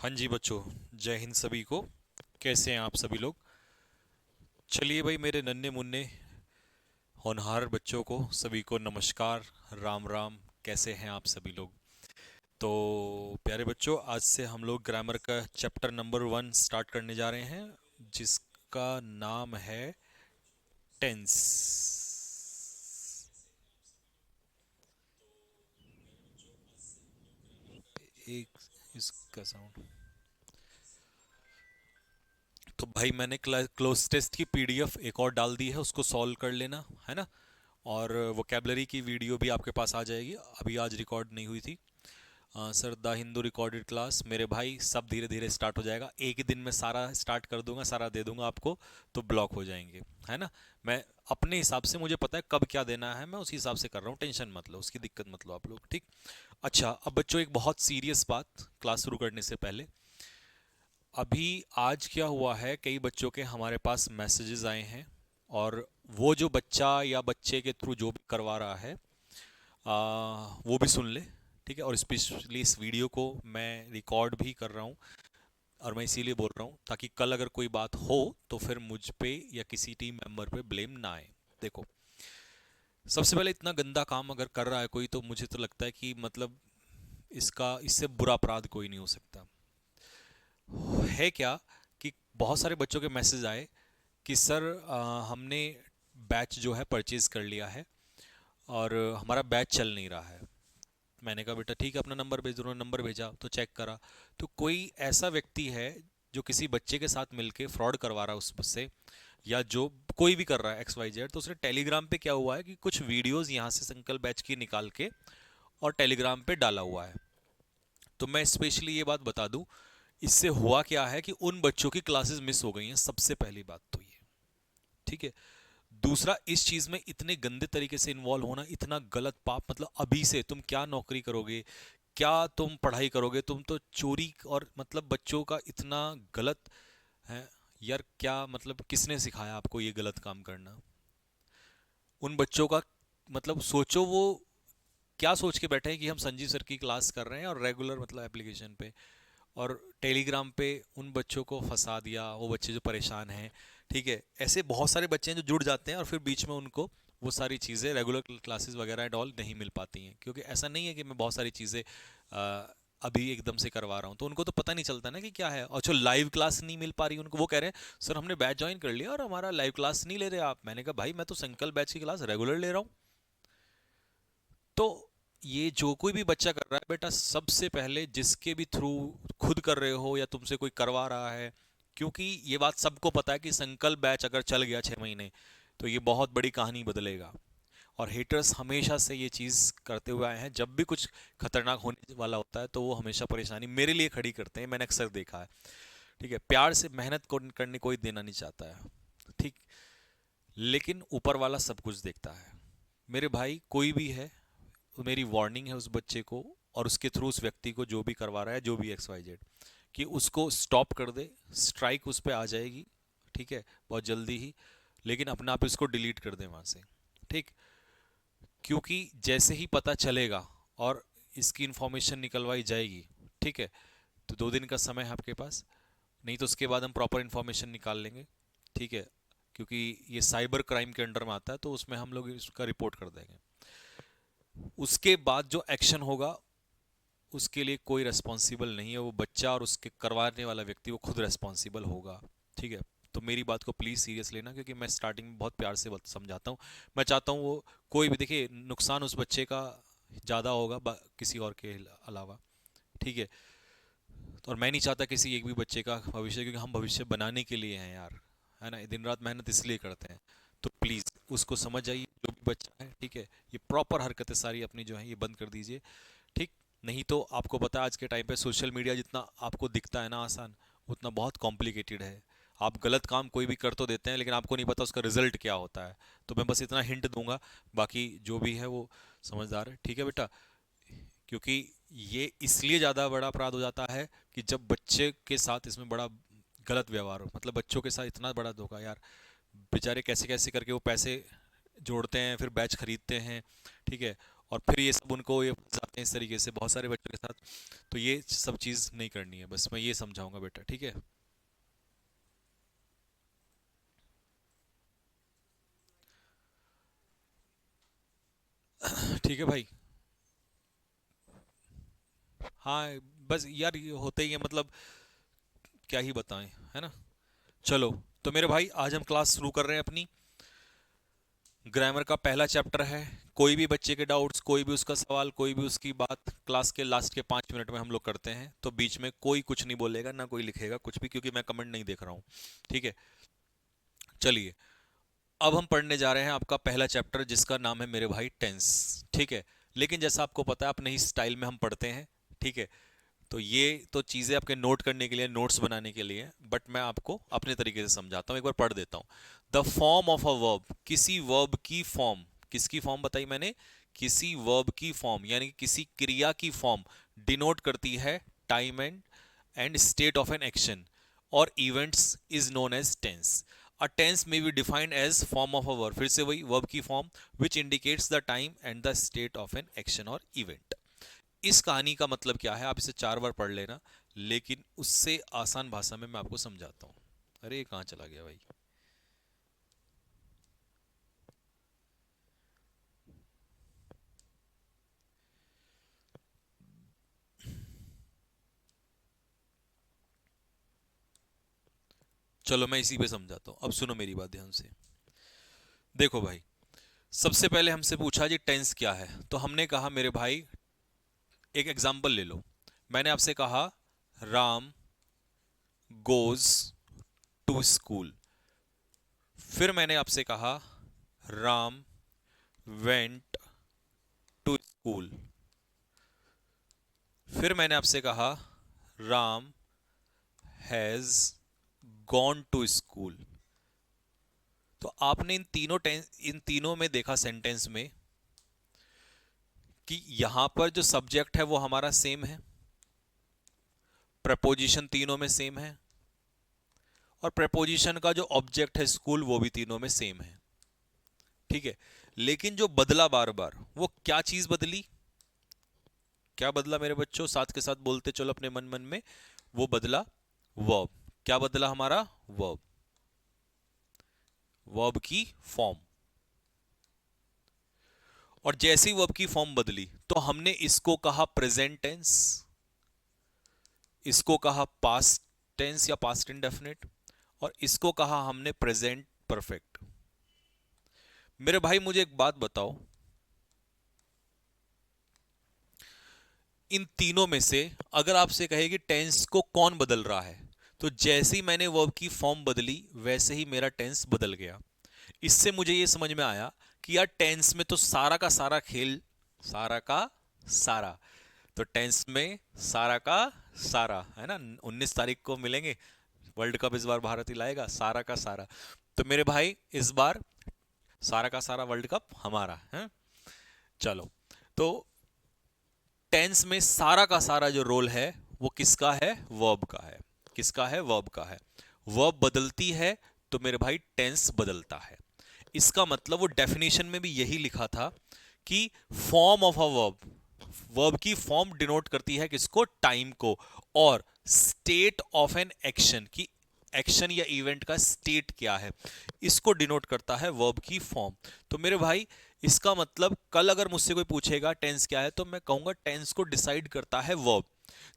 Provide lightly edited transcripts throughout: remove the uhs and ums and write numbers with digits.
हाँ जी बच्चों, जय हिंद सभी को। कैसे हैं आप सभी लोग? चलिए भाई, मेरे नन्हे मुन्ने होनहार बच्चों को सभी को नमस्कार, राम राम। कैसे हैं आप सभी लोग? तो प्यारे बच्चों, आज से हम लोग ग्रामर का चैप्टर नंबर 1 स्टार्ट करने जा रहे हैं, जिसका नाम है टेंस। एक इसका साउंड। तो भाई मैंने क्लोज टेस्ट की पीडीएफ एक और डाल दी है, उसको सॉल्व कर लेना है ना। और वोकेबलरी की वीडियो भी आपके पास आ जाएगी, अभी आज रिकॉर्ड नहीं हुई थी। Sir the Hindu recorded class मेरे भाई सब धीरे धीरे स्टार्ट हो जाएगा, एक ही दिन में सारा स्टार्ट कर दूंगा, सारा दे दूंगा आपको, तो ब्लॉक हो जाएंगे, है ना। मैं अपने हिसाब से, मुझे पता है कब क्या देना है, मैं उसी हिसाब से कर रहा हूँ, टेंशन मत लो, उसकी दिक्कत मत लो आप लोग, ठीक। अच्छा, अब बच्चों एक बहुत सीरियस बात क्लास शुरू करने से पहले। अभी आज क्या हुआ है, कई बच्चों के हमारे पास मैसेजेस आए हैं, और वो जो बच्चा या बच्चे के थ्रू जो भी करवा रहा है, वो भी सुन ले, ठीक है। और स्पेशली इस वीडियो को मैं रिकॉर्ड भी कर रहा हूँ, और मैं इसीलिए बोल रहा हूँ ताकि कल अगर कोई बात हो तो फिर मुझ पे या किसी टीम मेंबर पे ब्लेम ना आए। देखो, सबसे पहले इतना गंदा काम अगर कर रहा है कोई, तो मुझे तो लगता है कि मतलब इसका इससे बुरा अपराध कोई नहीं हो सकता। है क्या कि बहुत सारे बच्चों के मैसेज आए कि सर हमने बैच जो है परचेज कर लिया है, और हमारा बैच चल नहीं रहा है। मैंने कहा बेटा ठीक है, अपना नंबर भेज दो। उन्होंने नंबर भेजा तो चेक करा, तो कोई ऐसा व्यक्ति है जो किसी बच्चे के साथ मिलके फ्रॉड करवा रहा है उससे, या जो कोई भी कर रहा है एक्स वाई जेड। तो उसने टेलीग्राम पे क्या हुआ है कि कुछ वीडियोस यहाँ से संकल्प बैच की निकाल के और टेलीग्राम पे डाला हुआ है। तो मैं स्पेशली ये बात बता दूं, इससे हुआ क्या है कि उन बच्चों की क्लासेस मिस हो गई हैं, सबसे पहली बात तो ये, ठीक है। दूसरा, इस चीज में इतने गंदे तरीके से इन्वॉल्व होना इतना गलत पाप, मतलब अभी से तुम क्या नौकरी करोगे, क्या तुम पढ़ाई करोगे, तुम तो चोरी, और मतलब बच्चों का इतना गलत है यार। क्या मतलब किसने सिखाया आपको ये गलत काम करना? उन बच्चों का मतलब सोचो, वो क्या सोच के बैठे हैं कि हम संजीव सर की क्लास कर रहे हैं और रेगुलर मतलब एप्लीकेशन पे, और टेलीग्राम पे उन बच्चों को फंसा दिया, वो बच्चे जो परेशान हैं, ठीक है। ऐसे बहुत सारे बच्चे हैं जो जुड़ जाते हैं और फिर बीच में उनको वो सारी चीज़ें, रेगुलर क्लासेस वगैरह एंड ऑल नहीं मिल पाती हैं, क्योंकि ऐसा नहीं है कि मैं बहुत सारी चीज़ें अभी एकदम से करवा रहा हूँ, तो उनको तो पता नहीं चलता ना कि क्या है। और जो लाइव क्लास नहीं मिल पा रही उनको, वो कह रहे हैं सर हमने बैच ज्वाइन कर लिया और हमारा लाइव क्लास नहीं ले रहे आप। मैंने कहा भाई मैं तो संकल्प बैच की क्लास रेगुलर ले रहा हूँ। तो ये जो कोई भी बच्चा कर रहा है बेटा, सबसे पहले जिसके भी थ्रू खुद कर रहे हो या तुमसे कोई करवा रहा है, क्योंकि ये बात सबको पता है कि संकल्प बैच अगर चल गया 6 महीने, तो ये बहुत बड़ी कहानी बदलेगा। और हेटर्स हमेशा से ये चीज़ करते हुए आए हैं, जब भी कुछ खतरनाक होने वाला होता है तो वो हमेशा परेशानी मेरे लिए खड़ी करते हैं, मैंने अक्सर देखा है, ठीक है। प्यार से मेहनत करने कोई देना नहीं चाहता है, ठीक। लेकिन ऊपर वाला सब कुछ देखता है मेरे भाई, कोई भी है। तो मेरी वार्निंग है उस बच्चे को और उसके थ्रू उस व्यक्ति को, जो भी करवा रहा है, जो भी एक्स वाई जेड, कि उसको स्टॉप कर दे। स्ट्राइक उस पर आ जाएगी, ठीक है, बहुत जल्दी ही। लेकिन अपने आप इसको डिलीट कर दे वहाँ से, ठीक। क्योंकि जैसे ही पता चलेगा और इसकी इंफॉर्मेशन निकलवाई जाएगी, ठीक है, तो 2 दिन का समय है आपके पास, नहीं तो उसके बाद हम प्रॉपर इंफॉर्मेशन निकाल लेंगे, ठीक है। क्योंकि ये साइबर क्राइम के अंडर में आता है, तो उसमें हम लोग इसका रिपोर्ट कर देंगे। उसके बाद जो एक्शन होगा उसके लिए कोई रेस्पॉन्सिबल नहीं है, वो बच्चा और उसके करवाने वाला व्यक्ति वो खुद रेस्पॉन्सिबल होगा, ठीक है। तो मेरी बात को प्लीज़ सीरियस लेना, क्योंकि मैं स्टार्टिंग में बहुत प्यार से समझाता हूँ। मैं चाहता हूँ वो कोई भी, देखिए नुकसान उस बच्चे का ज़्यादा होगा किसी और के अलावा, ठीक है। और मैं नहीं चाहता किसी एक भी बच्चे का भविष्य, क्योंकि हम भविष्य बनाने के लिए हैं यार, है ना, दिन रात मेहनत इसलिए करते हैं। तो प्लीज़ उसको समझ जाइए, जो भी बच्चा है, ठीक है। ये प्रॉपर हरकतें सारी अपनी जो है ये बंद कर दीजिए, ठीक। नहीं तो आपको पता है आज के टाइम पे सोशल मीडिया जितना आपको दिखता है ना आसान, उतना बहुत कॉम्प्लिकेटेड है। आप गलत काम कोई भी कर तो देते हैं, लेकिन आपको नहीं पता उसका रिजल्ट क्या होता है। तो मैं बस इतना हिंट दूंगा, बाकी जो भी है वो समझदार है, ठीक है बेटा। क्योंकि ये इसलिए ज़्यादा बड़ा अपराध हो जाता है कि जब बच्चे के साथ इसमें बड़ा गलत व्यवहार हो, मतलब बच्चों के साथ इतना बड़ा धोखा यार। बेचारे कैसे कैसे करके वो पैसे जोड़ते हैं, फिर बैच खरीदते हैं, ठीक है। और फिर ये सब उनको ये जाते हैं इस तरीके से बहुत सारे बच्चों के साथ। तो ये सब चीज़ नहीं करनी है, बस मैं ये समझाऊंगा बेटा, ठीक है। ठीक है भाई। हाँ, बस यार ये होते ही है, मतलब क्या ही बताएं, है ना। चलो, तो मेरे भाई आज हम क्लास शुरू कर रहे हैं अपनी। ग्रामर का पहला चैप्टर है। कोई भी बच्चे के डाउट्स, कोई भी उसका सवाल, कोई भी उसकी बात क्लास के लास्ट के 5 मिनट में हम लोग करते हैं, तो बीच में कोई कुछ नहीं बोलेगा, ना कोई लिखेगा कुछ भी, क्योंकि मैं कमेंट नहीं देख रहा हूँ, ठीक है। चलिए, अब हम पढ़ने जा रहे हैं आपका पहला चैप्टर, जिसका नाम है मेरे भाई टेंस, ठीक है। लेकिन जैसा आपको पता है अपने ही स्टाइल में हम पढ़ते हैं, ठीक है। तो ये तो चीज़ें आपके नोट करने के लिए, नोट्स बनाने के लिए, बट मैं आपको अपने तरीके से समझाता हूँ, एक बार पढ़ देता हूँ। The form of a verb, किसी वर्ब की फॉर्म, किसकी फॉर्म बताई मैंने, किसी वर्ब की फॉर्म, यानी कि किसी क्रिया की फॉर्म डिनोट करती है time and state of an action और events, is known as tense. A tense may be defined as form of a verb, फिर से वही वर्ब की form which indicates the time and the state of an action और event. इस कहानी का मतलब क्या है, आप इसे 4 बार पढ़ लेना, लेकिन उससे आसान भाषा में मैं आपको समझाता हूँ। अरे ये कहाँ चला गया भाई। चलो मैं इसी पे समझाता हूँ, अब सुनो मेरी बात ध्यान से। देखो भाई, सबसे पहले हमसे पूछा जी टेंस क्या है, तो हमने कहा मेरे भाई एक एग्जाम्पल ले लो। मैंने आपसे कहा राम गोज टू स्कूल। फिर मैंने आपसे कहा राम वेंट टू स्कूल। फिर मैंने आपसे कहा Ram has gone to school. तो आपने इन तीनों में देखा सेंटेंस में कि यहां पर जो सब्जेक्ट है वो हमारा सेम है, प्रपोजिशन तीनों में सेम है, और प्रपोजिशन का जो ऑब्जेक्ट है स्कूल वो भी तीनों में सेम है, ठीक है। लेकिन जो बदला बार बार, वो क्या चीज बदली, क्या बदला मेरे बच्चों, साथ के साथ बोलते चलो अपने मन मन में। वो बदला वर्ब। क्या बदला हमारा, वर्ब, वर्ब की फॉर्म। और जैसे ही वर्ब की फॉर्म बदली तो हमने इसको कहा प्रेजेंट टेंस, इसको कहा पास्ट टेंस या पास्ट इंडेफिनिट, और इसको कहा हमने प्रेजेंट परफेक्ट। मेरे भाई मुझे एक बात बताओ, इन तीनों में से अगर आपसे कहे कि टेंस को कौन बदल रहा है, तो जैसे ही मैंने वर्ब की फॉर्म बदली वैसे ही मेरा टेंस बदल गया। इससे मुझे यह समझ में आया कि यार टेंस में तो सारा का सारा खेल, सारा का सारा, तो टेंस में सारा का सारा है ना। 19 तारीख को मिलेंगे, वर्ल्ड कप इस बार भारत ही लाएगा, सारा का सारा। तो मेरे भाई इस बार सारा का सारा वर्ल्ड कप हमारा है। चलो, तो टेंस में सारा का सारा जो रोल है वो किसका है, वर्ब का है। किसका है, वर्ब का है। वर्ब बदलती है तो मेरे भाई टेंस बदलता है। इसका मतलब वो डेफिनेशन में भी यही लिखा था कि form of a verb, verb की फॉर्म डिनोट करती है किसको, टाइम को, और स्टेट ऑफ एन एक्शन की, एक्शन या इवेंट का स्टेट क्या है, इसको डिनोट करता है वर्ब की फॉर्म। तो मेरे भाई इसका मतलब कल अगर मुझसे कोई पूछेगा टेंस क्या है, तो मैं कहूंगा टेंस को डिसाइड करता है वर्ब।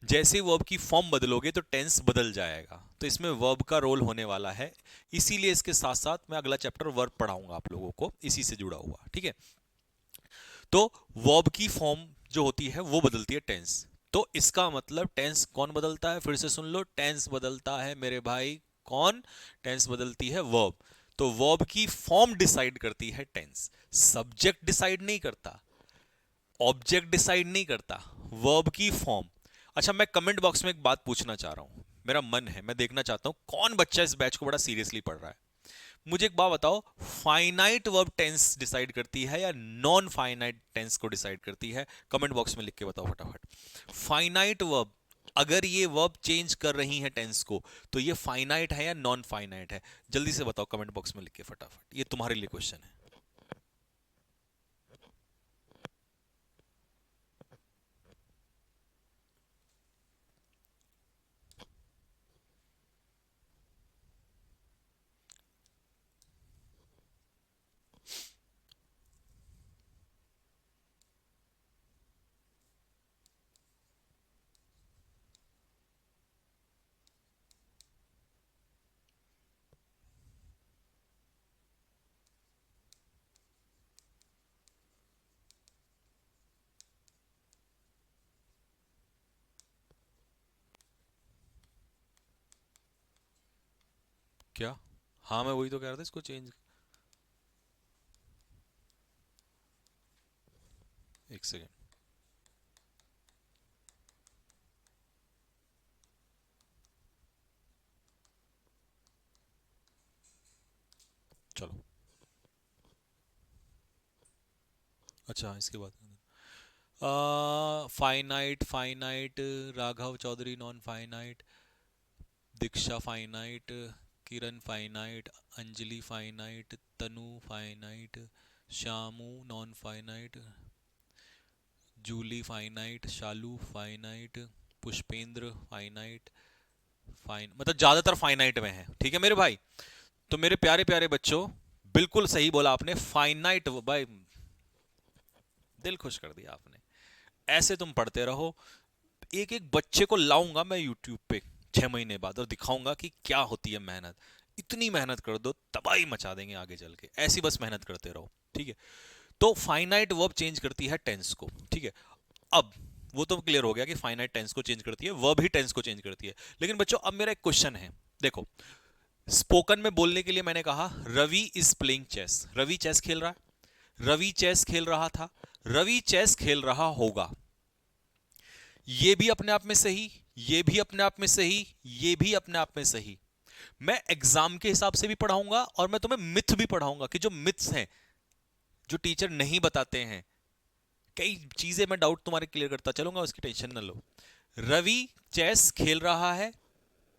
जैसे वर्ब की फॉर्म बदलोगे तो टेंस बदल जाएगा, तो इसमें वर्ब का रोल होने वाला है। इसीलिए इसके साथ साथ मैं अगला चैप्टर वर्ब पढ़ाऊंगा आप लोगों को, इसी से जुड़ा हुआ, ठीक है। तो वर्ब की फॉर्म जो होती है वो बदलती है टेंस। तो इसका मतलब टेंस कौन बदलता है, फिर से सुन लो, टेंस बदलता है मेरे भाई कौन, टेंस बदलती है वर्ब। तो वर्ब की फॉर्म डिसाइड करती है टेंस, सब्जेक्ट डिसाइड नहीं करता, ऑब्जेक्ट डिसाइड नहीं करता, वर्ब की फॉर्म। अच्छा, मैं कमेंट बॉक्स में एक बात पूछना चाह रहा हूं, मेरा मन है, मैं देखना चाहता हूं कौन बच्चा इस बैच को बड़ा सीरियसली पढ़ रहा है। मुझे एक बात बताओ, फाइनाइट वर्ब टेंस डिसाइड करती है या नॉन फाइनाइट टेंस को डिसाइड करती है, कमेंट बॉक्स में लिख के बताओ फटाफट। फाइनाइट वर्ब, अगर ये वर्ब चेंज कर रही है टेंस को, तो ये फाइनाइट है या नॉन फाइनाइट है, जल्दी से बताओ कमेंट बॉक्स में लिख के, फटाफट, ये तुम्हारे लिए क्वेश्चन है। क्या? हाँ मैं वही तो कह रहा था, इसको चेंज। एक सेकेंड। चलो। अच्छा इसके बाद finite, finite, Raghav Chaudhary non finite, Diksha finite, Kiran finite, Anjali finite, Tanu finite, Shyamu non finite, Julie finite, Shalu finite, Pushpendra finite. मतलब ज्यादातर फाइनाइट में है, ठीक है मेरे भाई। तो मेरे प्यारे प्यारे बच्चों, बिल्कुल सही बोला आपने, फाइनाइट भाई, दिल खुश कर दिया आपने। ऐसे तुम पढ़ते रहो, एक एक बच्चे को लाऊंगा मैं यूट्यूब पे 6 महीने बाद और दिखाऊंगा कि क्या होती है मेहनत। इतनी मेहनत कर दो, तबाही मचा देंगे आगे चल के, ऐसी बस मेहनत करते रहो, ठीक है। तो फाइनाइट वर्ब चेंज करती है टेंस को, ठीक है। अब वो तो क्लियर हो गया कि फाइनाइट टेंस को चेंज करती है, वर्ब ही टेंस को चेंज करती है। लेकिन बच्चों अब मेरा एक क्वेश्चन है, देखो, स्पोकन में बोलने के लिए मैंने कहा Ravi is playing chess, Ravi chess खेल रहा है, रवि चेस खेल रहा था, रवि चेस खेल रहा होगा। ये भी अपने आप में सही, ये भी अपने आप में सही, ये भी अपने आप में सही। मैं एग्जाम के हिसाब से भी पढ़ाऊंगा और मैं तुम्हें मिथ भी पढ़ाऊंगा कि जो मिथ्स हैं, जो टीचर नहीं बताते हैं, कई चीजें मैं डाउट तुम्हारे क्लियर करता चलूंगा, उसकी टेंशन ना लो। रवि चेस खेल रहा है,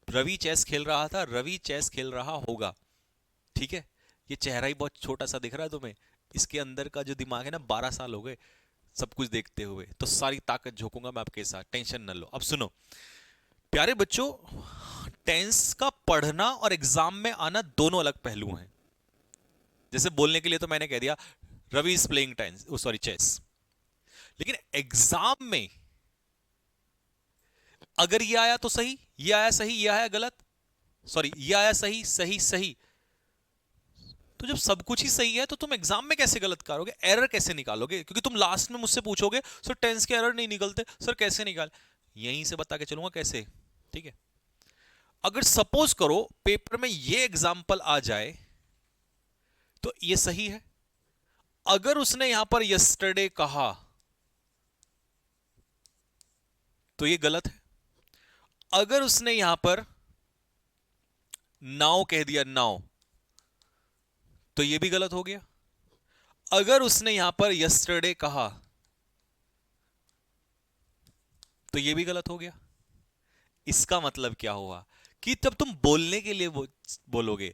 रवि चेस खेल रहा था, रवि चेस खेल रहा होगा, ठीक है। ये चेहरा ही बहुत छोटा सा दिख रहा है तुम्हें, इसके अंदर का जो दिमाग है ना, 12 साल हो गए सब कुछ देखते हुए, तो सारी ताकत झोंकूंगा मैं आपके साथ, टेंशन न लो। अब सुनो प्यारे बच्चों, टेंस का पढ़ना और एग्जाम में आना दोनों अलग पहलू हैं। जैसे बोलने के लिए तो मैंने कह दिया Ravi is playing tense, sorry chess, लेकिन एग्जाम में अगर ये आया तो सही, ये आया सही, ये आया गलत, सॉरी ये आया सही सही सही, तो जब सब कुछ ही सही है तो तुम एग्जाम में कैसे गलत करोगे, एरर कैसे निकालोगे? क्योंकि तुम लास्ट में मुझसे पूछोगे सर टेंस के एरर नहीं निकलते, सर कैसे निकाल, यहीं से बता के चलूंगा कैसे, ठीक है। अगर सपोज करो पेपर में ये एग्जाम्पल आ जाए तो ये सही है, अगर उसने यहां पर यस्टरडे कहा तो ये गलत है, अगर उसने यहां पर नाउ कह दिया नाउ तो ये भी गलत हो गया, अगर उसने यहां पर यस्टरडे कहा तो ये भी गलत हो गया। इसका मतलब क्या हुआ कि जब तुम बोलने के लिए बोलोगे,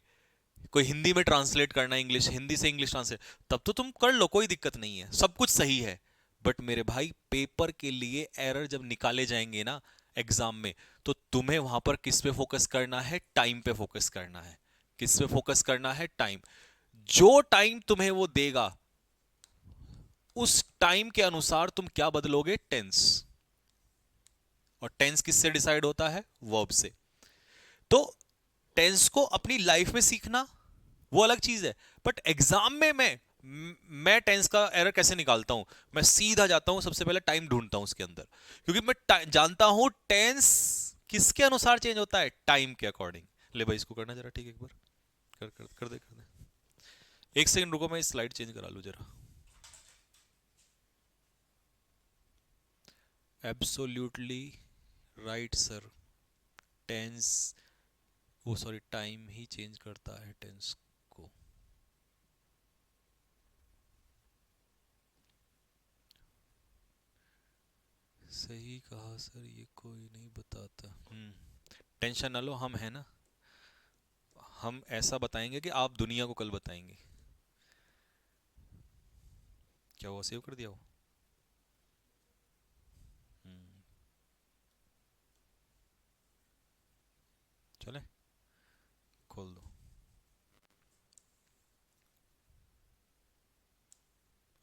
कोई हिंदी में ट्रांसलेट करना, इंग्लिश हिंदी से इंग्लिश ट्रांसलेट, तब तो तुम कर लो, कोई दिक्कत नहीं है, सब कुछ सही है। बट मेरे भाई पेपर के लिए एरर जब निकाले जाएंगे ना एग्जाम में, तो तुम्हें वहां पर किस पे फोकस करना है, टाइम पे फोकस करना है। किस पे फोकस करना है, टाइम। जो टाइम तुम्हें वो देगा उस टाइम के अनुसार तुम क्या बदलोगे, टेंस। और टेंस किससे डिसाइड होता है, वर्ब से। तो टेंस को अपनी लाइफ में सीखना वो अलग चीज है, बट एग्जाम में मैं टेंस का एरर कैसे निकालता हूं, मैं सीधा जाता हूं सबसे पहले टाइम ढूंढता हूं उसके अंदर, क्योंकि मैं जानता हूं टेंस किसके अनुसार चेंज होता है, टाइम के अकॉर्डिंग। ले भाई इसको करना जरा, ठीक है, एक बार कर दे। एक सेकंड रुको, मैं स्लाइड चेंज करा लूं जरा। एब्सोल्युटली राइट सर, टेंस, वो सॉरी टाइम ही चेंज करता है टेंस को। सही कहा सर, ये कोई नहीं बताता। टेंशन ना लो, हम है ना, हम ऐसा बताएंगे कि आप दुनिया को कल बताएंगे। क्या हुआ, सेव कर दिया वो? हम्म, चले, खोल दो।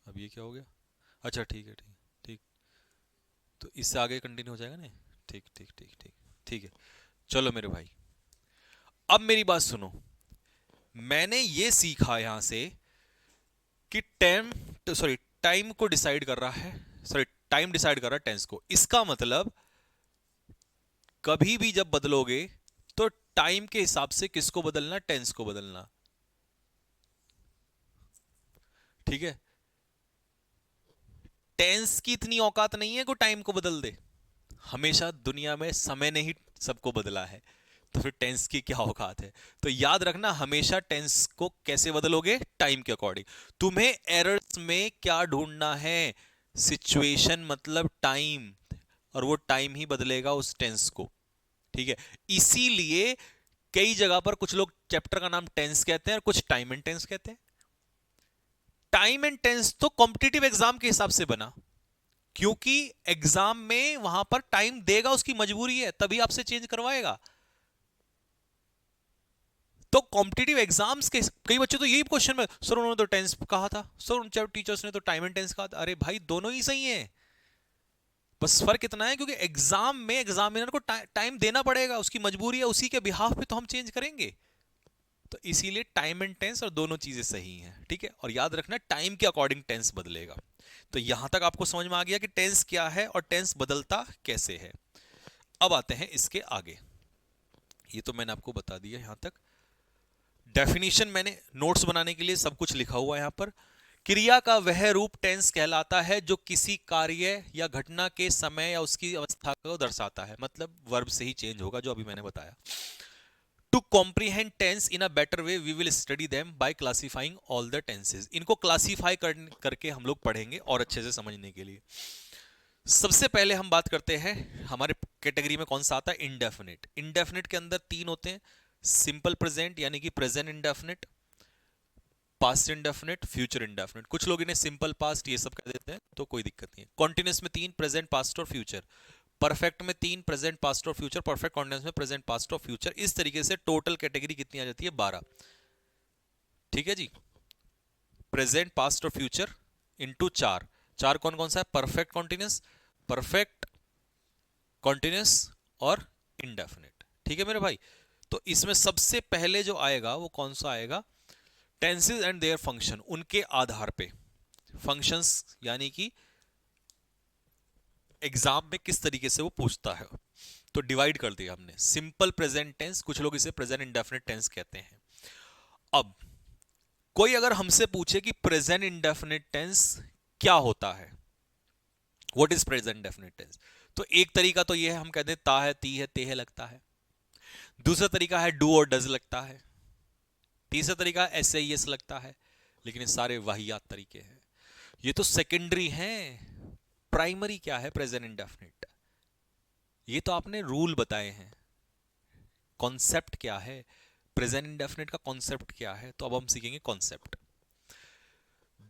अब ये क्या हो गया? अच्छा ठीक है, ठीक ठीक, तो इससे आगे कंटिन्यू हो जाएगा ना, ठीक ठीक ठीक ठीक, ठीक है। चलो मेरे भाई, अब मेरी बात सुनो, मैंने ये सीखा यहां से कि टाइम, सॉरी टाइम को डिसाइड कर रहा है, सॉरी टाइम डिसाइड कर रहा है टेंस को। इसका मतलब कभी भी जब बदलोगे तो टाइम के हिसाब से किसको बदलना? टेंस को बदलना। ठीक है, टेंस की इतनी औकात नहीं है कि टाइम को बदल दे। हमेशा दुनिया में समय ने ही सबको बदला है, तो फिर टेंस की क्या औकात है? तो याद रखना, हमेशा टेंस को कैसे बदलोगे? टाइम के अकॉर्डिंग। तुम्हें एरर्स में क्या ढूंढना है? सिचुएशन मतलब टाइम, और वो टाइम ही बदलेगा उस टेंस को। ठीक है, इसीलिए कई जगह पर कुछ लोग चैप्टर का नाम टेंस कहते हैं और कुछ टाइम एंड टेंस कहते हैं। टाइम एंड टेंस तो कॉम्पिटिटिव एग्जाम के हिसाब से बना, क्योंकि एग्जाम में वहां पर टाइम देगा, उसकी मजबूरी है, तभी आपसे चेंज करवाएगा। तो कॉम्पिटिटिव एग्जाम्स के कई बच्चे तो यही क्वेश्चन में, सर उन्होंने तो टेंस कहा था, सर उन टीचर्स ने तो टाइम एंड टेंस कहा था। अरे भाई, दोनों ही सही है, बस फर्क इतना है क्योंकि एग्जाम में एग्जामिनर को टाइम देना पड़ेगा, उसकी मजबूरी है, उसी के बिहाफ पे तो हम चेंज करेंगे। तो इसीलिए टाइम एंड टेंस और दोनों चीजें सही हैं। ठीक है, और याद रखना टाइम के अकॉर्डिंग टेंस बदलेगा। तो यहां तक आपको समझ में आ गया कि टेंस क्या है और टेंस बदलता कैसे है। अब आते हैं इसके आगे। ये तो मैंने आपको बता दिया यहां तक। डेफिनेशन मैंने नोट्स बनाने के लिए सब कुछ लिखा हुआ है यहां पर। क्रिया का वह रूप टेंस कहलाता है जो किसी कार्य या घटना के समय या उसकी अवस्था को दर्शाता है। मतलब वर्ब से ही चेंज होगा, जो अभी मैंने बताया। To comprehend tense in a better way we will study them by classifying all the tenses. इनको क्लासिफाई करके हम लोग पढ़ेंगे और अच्छे से समझने के लिए। सबसे पहले हम बात करते हैं, हमारे कैटेगरी में कौन सा आता है? इंडेफिनिट। इंडेफिनिट के अंदर तीन होते हैं, सिंपल प्रेजेंट यानी कि present indefinite, past indefinite, future indefinite. कुछ लोग इन्हें सिंपल पास्ट ये सब कह देते हैं, तो कोई दिक्कत नहीं है। कॉन्टिन्यूस में तीन, प्रेजेंट, पास्ट और फ्यूचर। परफेक्ट में तीन, प्रेजेंट, पास्ट और फ्यूचर। परफेक्ट कॉन्टिन्यूस में प्रेजेंट, पास्ट और फ्यूचर। इस तरीके से टोटल कैटेगरी कितनी आ जाती है? 12। ठीक है जी, प्रेजेंट, पास्ट और फ्यूचर इंटू 4। 4 कौन कौन सा है? परफेक्ट कॉन्टिन्यूस, परफेक्ट कॉन्टिन्यूस और इंडेफिनिट। ठीक है मेरे भाई, तो इसमें सबसे पहले जो आएगा वो कौन सा आएगा? टेंसेज एंड देयर फंक्शन, उनके आधार पे। फंक्शंस यानी कि एग्जाम में किस तरीके से वो पूछता है, तो डिवाइड कर दिया हमने। सिंपल प्रेजेंट टेंस, कुछ लोग इसे प्रेजेंट इंडेफिनिट टेंस कहते हैं। अब कोई अगर हमसे पूछे कि प्रेजेंट इंडेफिनिट टेंस क्या होता है, what is present indefinite tense, तो एक तरीका तो ये है, हम कहते हैं ता है, ती है, ते है लगता है। दूसरा तरीका है डू और डज लगता है। तीसरा तरीका एस ए एस लगता है। लेकिन ये सारे वाहियात तरीके हैं, ये तो सेकेंडरी हैं। प्राइमरी क्या है? Present indefinite. ये तो आपने रूल बताए हैं। कॉन्सेप्ट क्या है? प्रेजेंट इंडेफिनिट का कॉन्सेप्ट क्या है? तो अब हम सीखेंगे concept.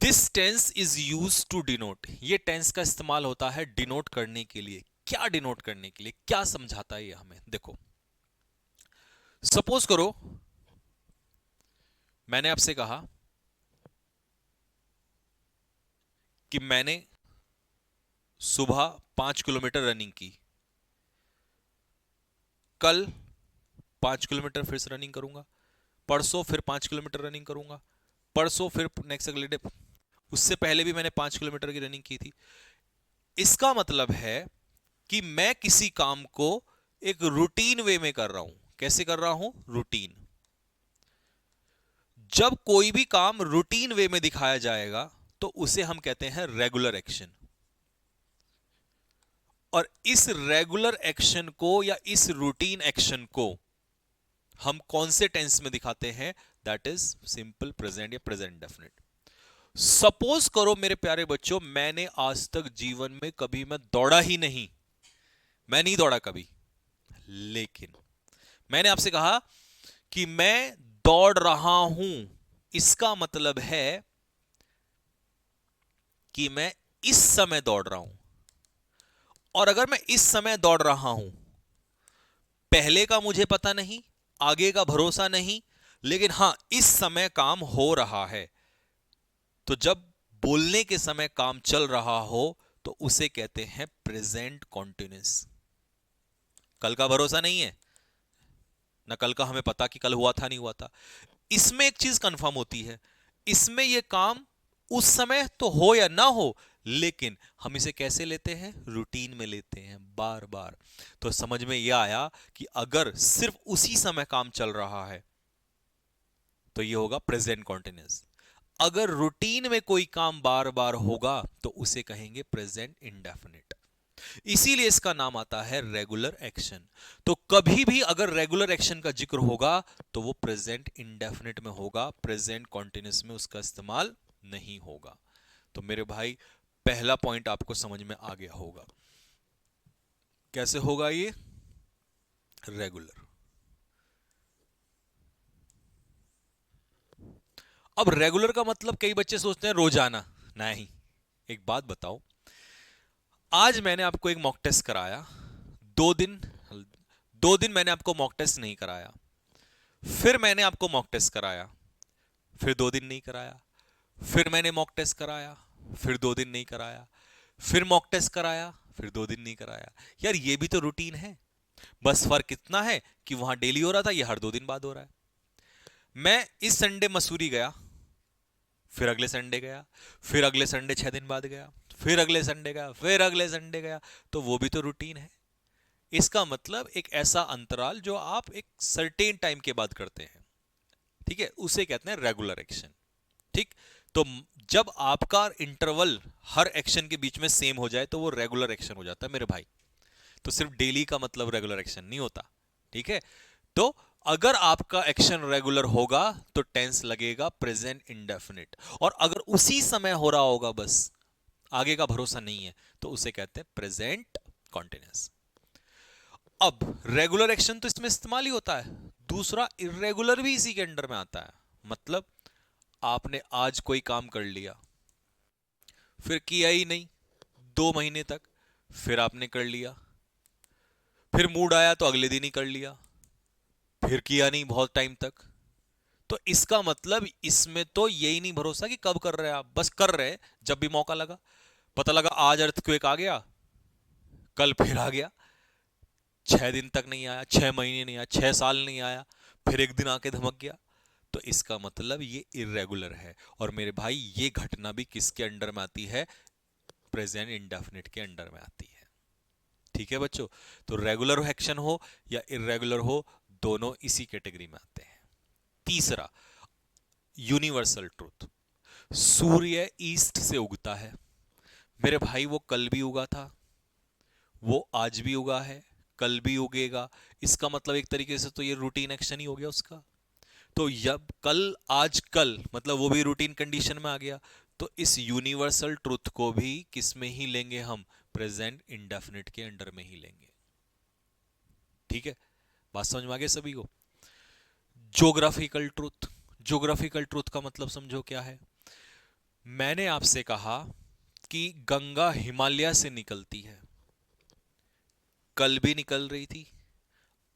This tense is use to denote, ये टेंस का इस्तेमाल होता है डिनोट करने के लिए। क्या डिनोट करने के लिए? क्या समझाता है ये हमें? देखो, सपोज करो मैंने आपसे कहा कि मैंने सुबह 5 किलोमीटर रनिंग की, कल 5 किलोमीटर फिर से रनिंग करूंगा, परसों फिर 5 किलोमीटर रनिंग करूंगा, परसों फिर नेक्स्ट अगले डे, उससे पहले भी मैंने 5 किलोमीटर की रनिंग की थी। इसका मतलब है कि मैं किसी काम को एक रूटीन वे में कर रहा हूं। कैसे कर रहा हूं? रूटीन। जब कोई भी काम रूटीन वे में दिखाया जाएगा तो उसे हम कहते हैं रेगुलर एक्शन। और इस रेगुलर एक्शन को या इस रूटीन एक्शन को हम कौन से टेंस में दिखाते हैं? दैट इज सिंपल प्रेजेंट या प्रेजेंट डेफिनेट। सपोज करो मेरे प्यारे बच्चों, मैंने आज तक जीवन में कभी मैं दौड़ा ही नहीं, मैं नहीं दौड़ा कभी, लेकिन मैंने आपसे कहा कि मैं दौड़ रहा हूं। इसका मतलब है कि मैं इस समय दौड़ रहा हूं। और अगर मैं इस समय दौड़ रहा हूं, पहले का मुझे पता नहीं, आगे का भरोसा नहीं, लेकिन हां इस समय काम हो रहा है, तो जब बोलने के समय काम चल रहा हो तो उसे कहते हैं प्रेजेंट कॉन्टिन्यूस। कल का भरोसा नहीं है ना, कल का हमें पता कि कल हुआ था नहीं हुआ था। इसमें एक चीज कंफर्म होती है, इसमें यह काम उस समय तो हो या ना हो, लेकिन हम इसे कैसे लेते हैं, रूटीन में लेते हैं, बार बार। तो समझ में यह आया कि अगर सिर्फ उसी समय काम चल रहा है तो ये होगा प्रेजेंट कॉन्टिन्यूस। अगर रूटीन में कोई काम बार बार होगा तो उसे कहेंगे प्रेजेंट इंडेफिनिट। इसीलिए इसका नाम आता है रेगुलर एक्शन। तो कभी भी अगर रेगुलर एक्शन का जिक्र होगा तो वो प्रेजेंट इंडेफिनिट में होगा, प्रेजेंट कॉन्टिन्यूस में उसका इस्तेमाल नहीं होगा। तो मेरे भाई पहला पॉइंट आपको समझ में आ गया होगा। कैसे होगा ये रेगुलर। अब रेगुलर का मतलब कई बच्चे सोचते हैं रोजाना, नहीं। एक बात बताओ, आज मैंने आपको एक मॉक टेस्ट कराया, 2 दिन 2 दिन मैंने आपको मॉक टेस्ट नहीं कराया, फिर मैंने आपको मॉक टेस्ट कराया, फिर 2 दिन नहीं कराया, फिर मैंने मॉक टेस्ट कराया, फिर 2 दिन नहीं कराया, फिर मॉक टेस्ट कराया, फिर 2 दिन नहीं कराया। यार ये भी तो रूटीन है, बस फर्क इतना है कि वहां डेली हो रहा था, ये हर 2 दिन बाद हो रहा है। मैं इस संडे मसूरी गया, फिर अगले संडे गया, फिर अगले संडे 6 दिन बाद गया, फिर अगले संडे गया, फिर अगले संडे गया, तो वो भी तो रूटीन है। इसका मतलब एक ऐसा अंतराल जो आप एक सर्टेन टाइम के बाद करते हैं, ठीक है, उसे कहते हैं रेगुलर एक्शन। ठीक। तो जब आपका इंटरवल हर एक्शन के बीच में सेम हो जाए तो वो रेगुलर एक्शन हो जाता है मेरे भाई। तो सिर्फ डेली का मतलब रेगुलर एक्शन नहीं होता, ठीक है। तो अगर आपका एक्शन रेगुलर होगा तो टेंस लगेगा प्रेजेंट इंडेफिनिट, और अगर उसी समय हो रहा होगा, बस आगे का भरोसा नहीं है, तो उसे कहते हैं प्रेजेंट कॉन्टिन्यूअस। अब रेगुलर एक्शन तो इसमें इस्तेमाल ही होता है, दूसरा इरेगुलर भी इसी के अंडर में आता है। मतलब आपने आज कोई काम कर लिया, फिर किया ही नहीं 2 महीने तक, फिर आपने कर लिया, फिर मूड आया तो अगले दिन ही कर लिया, फिर किया नहीं बहुत टाइम तक। तो इसका मतलब इसमें तो यही नहीं भरोसा कि कब कर रहे हैं आप, बस कर रहे हैं जब भी मौका लगा। पता लगा आज अर्थक्वेक आ गया, कल फिर आ गया, 6 दिन तक नहीं आया, 6 महीने नहीं आया, 6 साल नहीं आया, फिर एक दिन आके धमक गया। तो इसका मतलब ये इरेगुलर है। और मेरे भाई ये घटना भी किसके अंडर में आती है, प्रेजेंट इंडेफिनिट के अंडर में आती है। ठीक है बच्चों, तो रेगुलर एक्शन हो या इरेगुलर हो, दोनों इसी कैटेगरी में आते हैं। तीसरा, यूनिवर्सल ट्रूथ। सूर्य ईस्ट से उगता है मेरे भाई, वो कल भी उगा था, वो आज भी उगा है, कल भी उगेगा। इसका मतलब एक तरीके से तो ये रूटीन एक्शन ही हो गया उसका। तो जब कल आज कल मतलब वो भी रूटीन कंडीशन में आ गया, तो इस यूनिवर्सल ट्रुथ को भी किस में ही लेंगे हम, प्रेजेंट इंडेफिनिट के अंडर में ही लेंगे। ठीक है, बात समझ में आ गई सभी को। Geographical truth. ज्योग्राफिकल ट्रुथ का मतलब समझो क्या है। मैंने आपसे कहा कि गंगा हिमालय से निकलती है, कल भी निकल रही थी,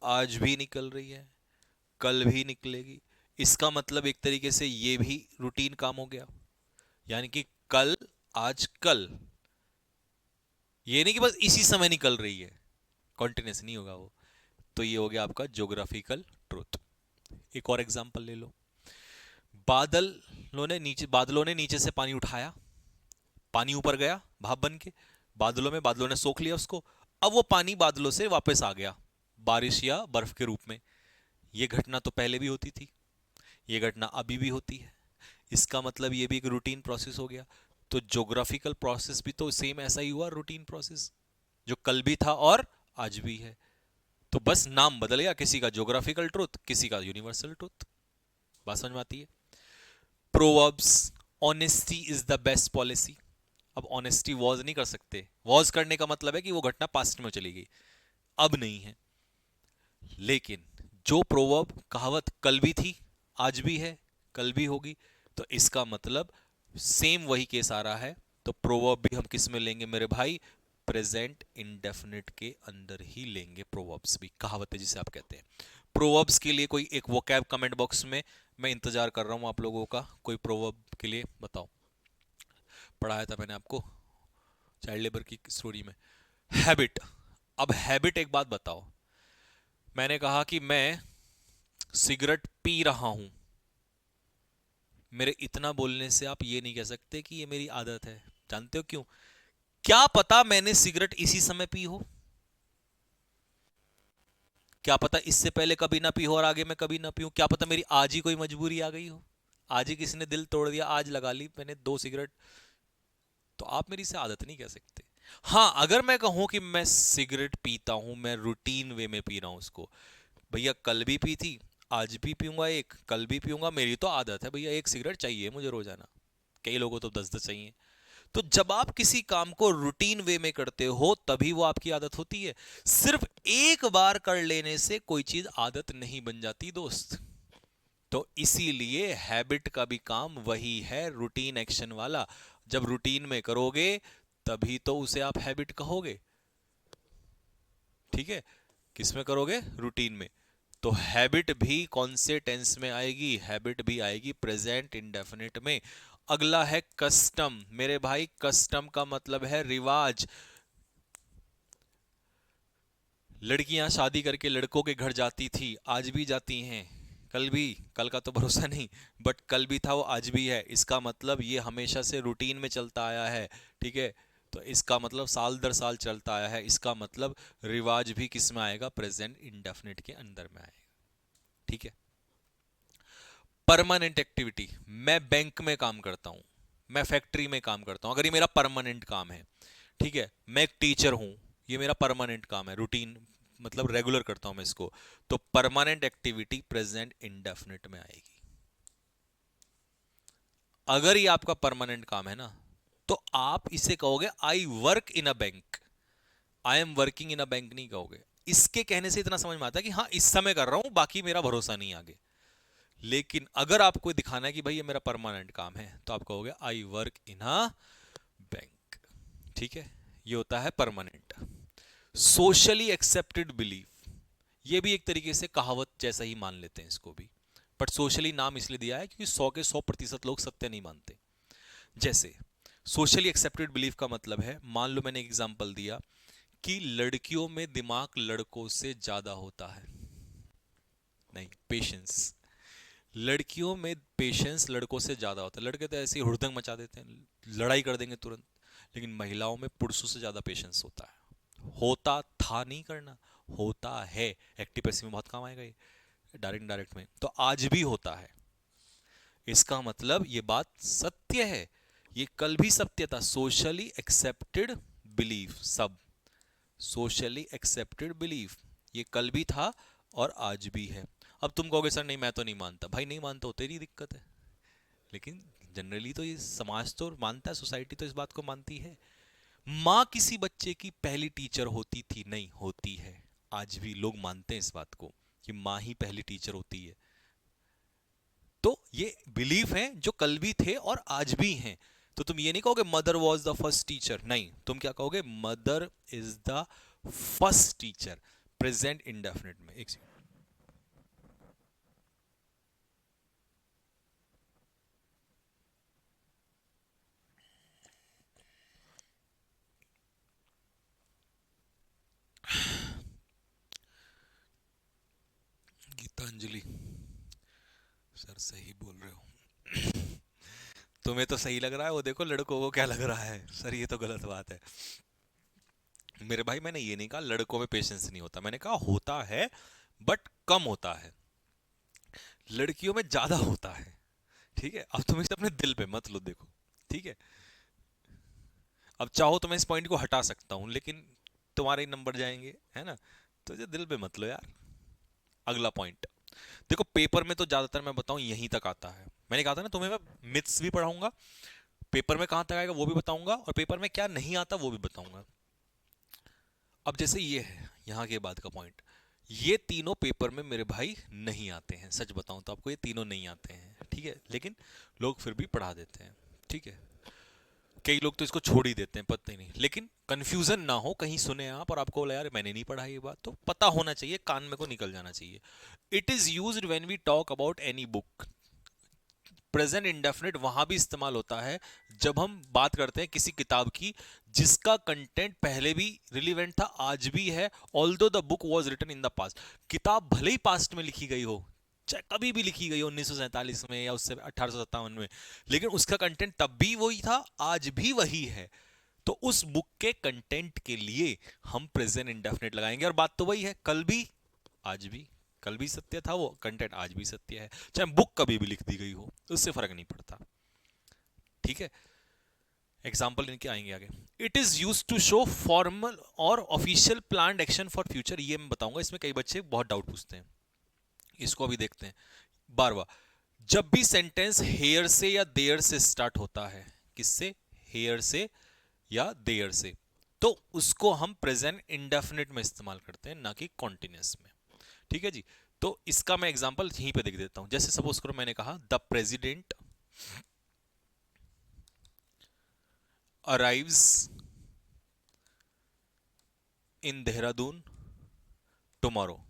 आज भी निकल रही है, कल भी निकलेगी। इसका मतलब एक तरीके से ये भी रूटीन काम हो गया, यानी कि कल आज कल, ये नहीं कि बस इसी समय निकल रही है, कॉन्टिन्यूस नहीं होगा वो। तो ये हो गया आपका ज्योग्राफिकल ट्रुथ। एक और एग्जांपल ले लो। बादलों ने नीचे से पानी उठाया, पानी ऊपर गया भाप बन के बादलों में, बादलों ने सोख लिया उसको, अब वो पानी बादलों से वापस आ गया बारिश या बर्फ के रूप में। ये घटना तो पहले भी होती थी, ये घटना अभी भी होती है। इसका मतलब ये भी एक रूटीन प्रोसेस हो गया। तो ज्योग्राफिकल प्रोसेस भी तो सेम ऐसा ही हुआ, रूटीन प्रोसेस, जो कल भी था और आज भी है। तो बस नाम बदल गया, किसी का ज्योग्राफिकल ट्रुथ, किसी का यूनिवर्सल ट्रुथ। बात समझ में आती है। Proverbs, honesty is the best policy. अब ऑनेस्टी वॉज नहीं कर सकते, वॉज करने का मतलब है कि वो घटना पास्ट में चली गई, अब नहीं है। लेकिन जो प्रोवर्ब कहावत कल भी थी, आज भी है, कल भी होगी, तो इसका मतलब सेम वही केस आ रहा है। तो प्रोवर्ब भी हम किस में लेंगे मेरे भाई, प्रेजेंट इंडेफिनिट के अंदर ही लेंगे। प्रोवर्ब्स भी कहावतें जिसे आप कहते हैं। प्रोवर्ब्स के लिए कोई एक वोकैब कमेंट बॉक्स में, मैं इंतजार कर रहा हूं आप लोगों का, कोई प्रोवर्ब के लिए बताओ। पढ़ाया था मैंने आपको चाइल्ड लेबर की स्टोरी में। हैबिट। अब हैबिट, एक बात बताओ, मैंने कहा कि मैं सिगरेट पी रहा हूं, मेरे इतना बोलने से आप ये नहीं कह सकते कि ये मेरी आदत है। जानते हो क्यों? क्या पता मैंने सिगरेट इसी समय पी हो, क्या पता इससे पहले कभी ना पी हो और आगे मैं कभी ना पीऊं, क्या पता मेरी आज ही कोई मजबूरी आ गई हो, आज ही किसी ने दिल तोड़ दिया, आज लगा ली मैंने 2 सिगरेट। तो आप मेरी से आदत नहीं कह सकते। हाँ, अगर मैं कहूं कि मैं सिगरेट पीता हूं, मैं रूटीन वे में पी रहा हूं उसको, भैया कल भी पी थी, आज भी पीऊंगा एक, कल भी पीऊंगा, मेरी तो आदत है भैया, 1 सिगरेट चाहिए मुझे रोजाना। कई लोगों को तो 10-10 चाहिए। तो जब आप किसी काम को रूटीन वे में करते हो तभी वो आपकी आदत होती है। सिर्फ एक बार कर लेने से कोई चीज आदत नहीं बन जाती दोस्त। तो इसीलिए हैबिट का भी काम वही है, रूटीन एक्शन वाला। जब रूटीन में करोगे तभी तो उसे आप हैबिट कहोगे। ठीक है? किस में करोगे? रूटीन में। तो हैबिट भी कौन से टेंस में आएगी? हैबिट भी आएगी प्रेजेंट इंडेफिनिट में। अगला है कस्टम। मेरे भाई कस्टम का मतलब है रिवाज। लड़कियां शादी करके लड़कों के घर जाती थी, आज भी जाती हैं, कल भी, कल का तो भरोसा नहीं, बट कल भी था वो आज भी है। इसका मतलब ये हमेशा से रूटीन में चलता आया है। ठीक है? तो इसका मतलब साल दर साल चलता आया है। इसका मतलब रिवाज भी किस में आएगा? प्रेजेंट इंडेफिनिट के अंदर में आएगा। ठीक है? परमानेंट एक्टिविटी, मैं बैंक में काम करता हूं, मैं फैक्ट्री में काम करता हूं, अगर ये मेरा परमानेंट काम है। ठीक है? मैं एक टीचर हूं, ये मेरा परमानेंट काम है, रूटीन मतलब रेगुलर करता हूं मैं इसको। तो परमानेंट एक्टिविटी प्रेजेंट इंडेफिनिट में आएगी। अगर ये आपका परमानेंट काम है ना, तो आप इसे कहोगे I work in a bank. I am working in a bank नहीं कहोगे। इसके कहने से इतना समझ में आता है कि हाँ इस समय कर रहा हूं, बाकी मेरा भरोसा नहीं आगे। लेकिन अगर आपको दिखाना है कि भाई ये मेरा परमानेंट काम है, तो आप कहोगे I work in a bank. ठीक है? ये होता है परमानेंट। सोशली एक्सेप्टेड बिलीफ, ये भी एक तरीके से कहावत जैसा ही मान लेते हैं इसको भी, बट सोशली नाम इसलिए दिया है क्योंकि 100% लोग सत्य नहीं मानते। जैसे सोशली एक्सेप्टेड बिलीफ का मतलब है, मान लो मैंने एग्जांपल दिया कि लड़कियों में दिमाग लड़कों से ज्यादा होता है। नहीं, पेशेंस, लड़कियों में पेशेंस लड़कों से ज्यादा होता है। लड़के तो ऐसे ही हुड़दंग मचा देते हैं, लड़ाई कर देंगे तुरंत। लेकिन महिलाओं में पुरुषों से ज्यादा पेशेंस होता है। होता था नहीं करना, होता है। एक्टिव पैसिव में बहुत काम आएगा ये, डायरेक्ट डायरेक्ट में तो आज भी होता है। इसका मतलब ये बात सत्य है, ये कल भी सत्य था। सोशली एक्सेप्टेड बिलीफ, सब सोशली एक्सेप्टेड बिलीफ, ये कल भी था और आज भी है। अब तुम कहोगे सर नहीं मैं तो नहीं मानता, भाई नहीं मानता हो तेरी दिक्कत है। लेकिन जनरली तो ये समाज तो मानता है, सोसाइटी तो इस बात को मानती है। माँ किसी बच्चे की पहली टीचर होती थी? नहीं, होती है। आज भी लोग मानते हैं इस बात को कि माँ ही पहली टीचर होती है। तो ये बिलीफ है जो कल भी थे और आज भी हैं। तो तुम ये नहीं कहोगे mother was the first teacher, नहीं, तुम क्या कहोगे? Mother is the first teacher, present indefinite में। एक सेकंड। गीतांजलि, सर सही बोल रहे हो। तुम्हें तो सही लग रहा है, वो देखो लड़कों को क्या लग रहा है। सर ये तो गलत बात है। मेरे भाई मैंने ये नहीं कहा लड़कों में पेशेंस नहीं होता, मैंने कहा होता है बट कम होता है, लड़कियों में ज्यादा होता है। ठीक है? अब तुम इसे अपने दिल पे मत लो, देखो। ठीक है? अब चाहो तो मैं इस पॉइंट को हटा सकता हूं, लेकिन तुम्हारे ही नंबर जाएंगे, है ना? तो इसे दिल पे मत लो यार। अगला पॉइंट देखो, पेपर में तो ज्यादातर मैं बताऊं यहीं तक आता है। मैंने कहा था ना तुम्हें मैं मिथ्स भी पढ़ाऊंगा, पेपर में कहां तक आएगा वो भी बताऊंगा, और पेपर में क्या नहीं आता वो भी बताऊंगा। अब जैसे ये है यहाँ के बाद का पॉइंट, ये तीनों पेपर में मेरे भाई नहीं आते हैं। सच बताऊं तो आपको ये तीनों नहीं आते हैं। ठीक है? लेकिन लोग फिर भी पढ़ा देते हैं। ठीक है? कई लोग तो इसको छोड़ ही देते हैं, पता ही नहीं। लेकिन कंफ्यूजन ना हो, कहीं सुने आप और आपको बोला यार मैंने नहीं पढ़ा ये बात, तो पता होना चाहिए, कान में को निकल जाना चाहिए। It is used when we talk about any book. Present indefinite वहां भी इस्तेमाल होता है जब हम बात करते हैं किसी किताब की जिसका कंटेंट पहले भी रिलीवेंट था, आज भी है, although the book was written in the past. किताब भले ही पास्ट में लिखी गई हो, चाहे कभी भी लिखी गई हो 1947 में या उससे 1857 में, लेकिन उसका कंटेंट तब भी वही था, आज भी वही है। तो उस बुक के कंटेंट के लिए हम प्रेजेंट इंडेफिनिट लगाएंगे, और बात तो वही है, कल भी आज भी, कल भी सत्य था वो कंटेंट, आज भी सत्य है, चाहे बुक कभी भी लिख दी गई हो, उससे फर्क नहीं पड़ता। ठीक है, एग्जाम्पल इनके आएंगे आगे। It is use to show formal और official plan action for future, ये मैं बताऊंगा, इसमें कई बच्चे बहुत डाउट पूछते हैं, इसको अभी देखते हैं। बारवा, जब भी सेंटेंस हेयर से या देयर से स्टार्ट होता है, किससे, हेयर से या देयर से, तो उसको हम प्रेजेंट इंडेफिनिट में इस्तेमाल करते हैं, ना कि कॉन्टिन्यूअस में। ठीक है जी, तो इसका मैं एग्जांपल यहीं पे देख देता हूं। जैसे सपोज करो मैंने कहा the president arrives in Dehradun tomorrow.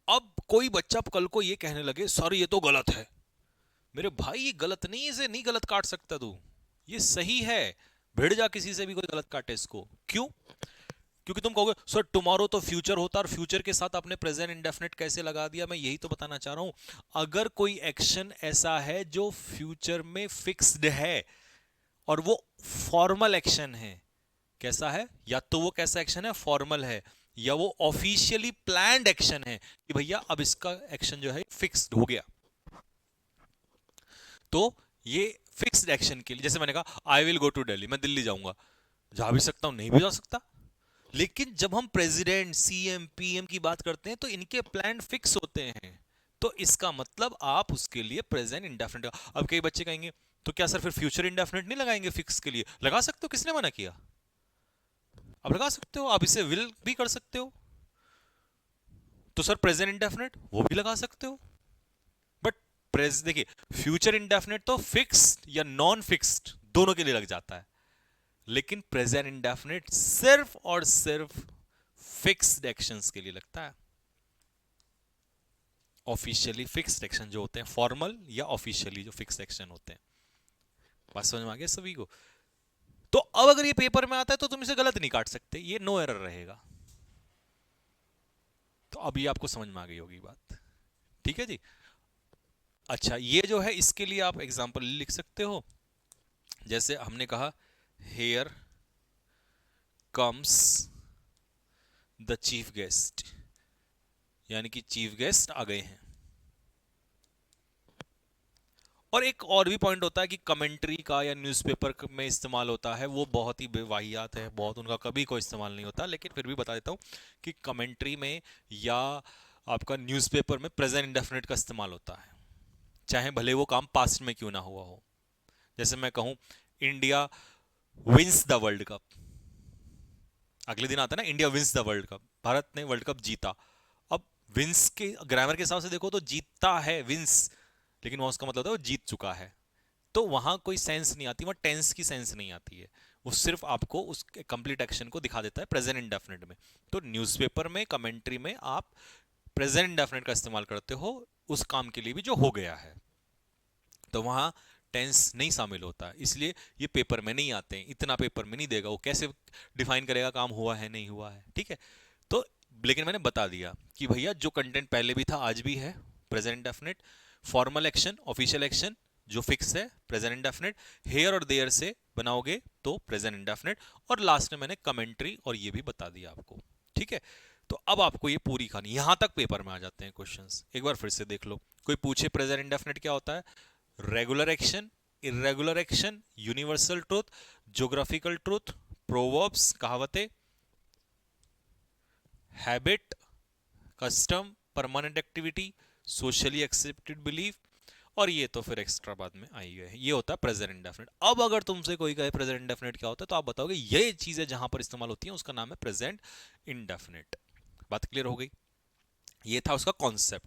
अब कोई बच्चा कल को ये कहने लगे सर ये तो गलत है, मेरे भाई ये गलत नहीं, इसे नहीं गलत काट सकता तू, ये सही है, भिड़ जा किसी से भी कोई गलत काटे इसको। क्यों? क्योंकि तुम कहोगे सर टुमारो तो फ्यूचर होता, और फ्यूचर के साथ आपने प्रेजेंट इंडेफिनिट कैसे लगा दिया। मैं यही तो बताना चाह रहा हूं, अगर कोई एक्शन ऐसा है जो फ्यूचर में फिक्स्ड है और वो फॉर्मल एक्शन है, कैसा है, या तो वो कैसा एक्शन है, फॉर्मल है, या वो ऑफिशियली प्लान्ड एक्शन है कि भैया अब इसका एक्शन जो है फिक्स्ड हो गया। तो ये फिक्स्ड एक्शन के लिए, जैसे मैंने कहा I will go to Delhi, मैं दिल्ली जाऊंगा, जा भी सकता हूं नहीं भी जा सकता, लेकिन जब हम प्रेसिडेंट सीएम पीएम की बात करते हैं तो इनके प्लान फिक्स होते हैं, तो इसका मतलब आप उसके लिए प्रेजेंट इंडेफिनिट। अब कई बच्चे कहेंगे तो क्या सर फिर फ्यूचर इंडेफिनिट नहीं लगाएंगे फिक्स के लिए? लगा सकते हो, किसने मना किया, अब लगा सकते हो, आप इसे विल भी कर सकते हो, तो सर प्रेजेंट इंडेफिनिट वो भी लगा सकते हो। बट देखिए फ्यूचर इंडेफिनिट तो फिक्स्ड या नॉन फिक्स्ड दोनों के लिए लग जाता है, लेकिन प्रेजेंट इंडेफिनिट सिर्फ और सिर्फ फिक्स्ड एक्शंस के लिए लगता है। ऑफिशियली फिक्स्ड एक्शन जो होते हैं, फॉर्मल या ऑफिशियली जो फिक्स्ड एक्शन होते हैं। बात समझ में आ गया सभी को? तो अब अगर ये पेपर में आता है तो तुम इसे गलत नहीं काट सकते, ये नो एरर रहेगा। तो अभी आपको समझ में आ गई होगी बात। ठीक है जी। अच्छा, ये जो है इसके लिए आप एग्जांपल लिख सकते हो, जैसे हमने कहा here comes the chief guest, यानी कि चीफ गेस्ट आ गए हैं। और एक और भी पॉइंट होता है कि कमेंट्री का या न्यूज़पेपर में इस्तेमाल होता है, वो बहुत ही बेवाहियात है, बहुत, उनका कभी कोई इस्तेमाल नहीं होता, लेकिन फिर भी बता देता हूँ कि कमेंट्री में या आपका न्यूज़पेपर में प्रेजेंट इंडेफिनिट का इस्तेमाल होता है, चाहे भले वो काम पास्ट में क्यों ना हुआ हो। जैसे मैं कहूँ India wins the world cup, अगले दिन आता है ना India wins the world cup, Bharat ने वर्ल्ड कप जीता। अब विंस के ग्रामर के हिसाब से देखो तो जीतता है विंस, लेकिन वहां उसका मतलब होता है वो जीत चुका है, तो वहां कोई सेंस नहीं आती, वहां टेंस की सेंस नहीं आती है, वो सिर्फ आपको उस कंप्लीट एक्शन को दिखा देता है प्रेजेंट इंडेफिनिट में। तो न्यूज़पेपर में, कमेंट्री में आप प्रेजेंट इंडेफिनिट का इस्तेमाल करते हो उस काम के लिए भी जो हो गया है, तो वहां टेंस नहीं शामिल होता, इसलिए ये पेपर में नहीं आते हैं, इतना पेपर में नहीं देगा, वो कैसे डिफाइन करेगा काम हुआ है नहीं हुआ है। ठीक है, तो लेकिन मैंने बता दिया कि भैया जो कंटेंट पहले भी था आज भी है present indefinite, formal action official action जो फिक्स है प्रेजेंट इंडेफिनिट, हेयर और देयर से बनाओगे तो प्रेजेंट इंडेफिनिट, और लास्ट में मैंने कमेंट्री और ये भी बता दिया आपको। ठीक है, तो अब आपको ये पूरी कहानी, यहां तक पेपर में आ जाते हैं क्वेश्चंस, एक बार फिर से देख लो। कोई पूछे प्रेजेंट इंडेफिनिट क्या होता है, regular action, irregular action, universal truth, geographical truth, proverbs कहावतें, habit, custom, permanent activity, socially accepted belief, और ये तो फिर एक्स्ट्रा बाद में आई है, ये होता है प्रेजेंट इंडेफिनिट। अब अगर तुमसे कोई कहे प्रेजेंट इंडेफिनिट क्या होता है, तो आप बताओगे ये चीजें जहां पर इस्तेमाल होती हैं उसका नाम है प्रेजेंट इंडेफिनिट। बात क्लियर हो गई? ये था उसका कॉन्सेप्ट।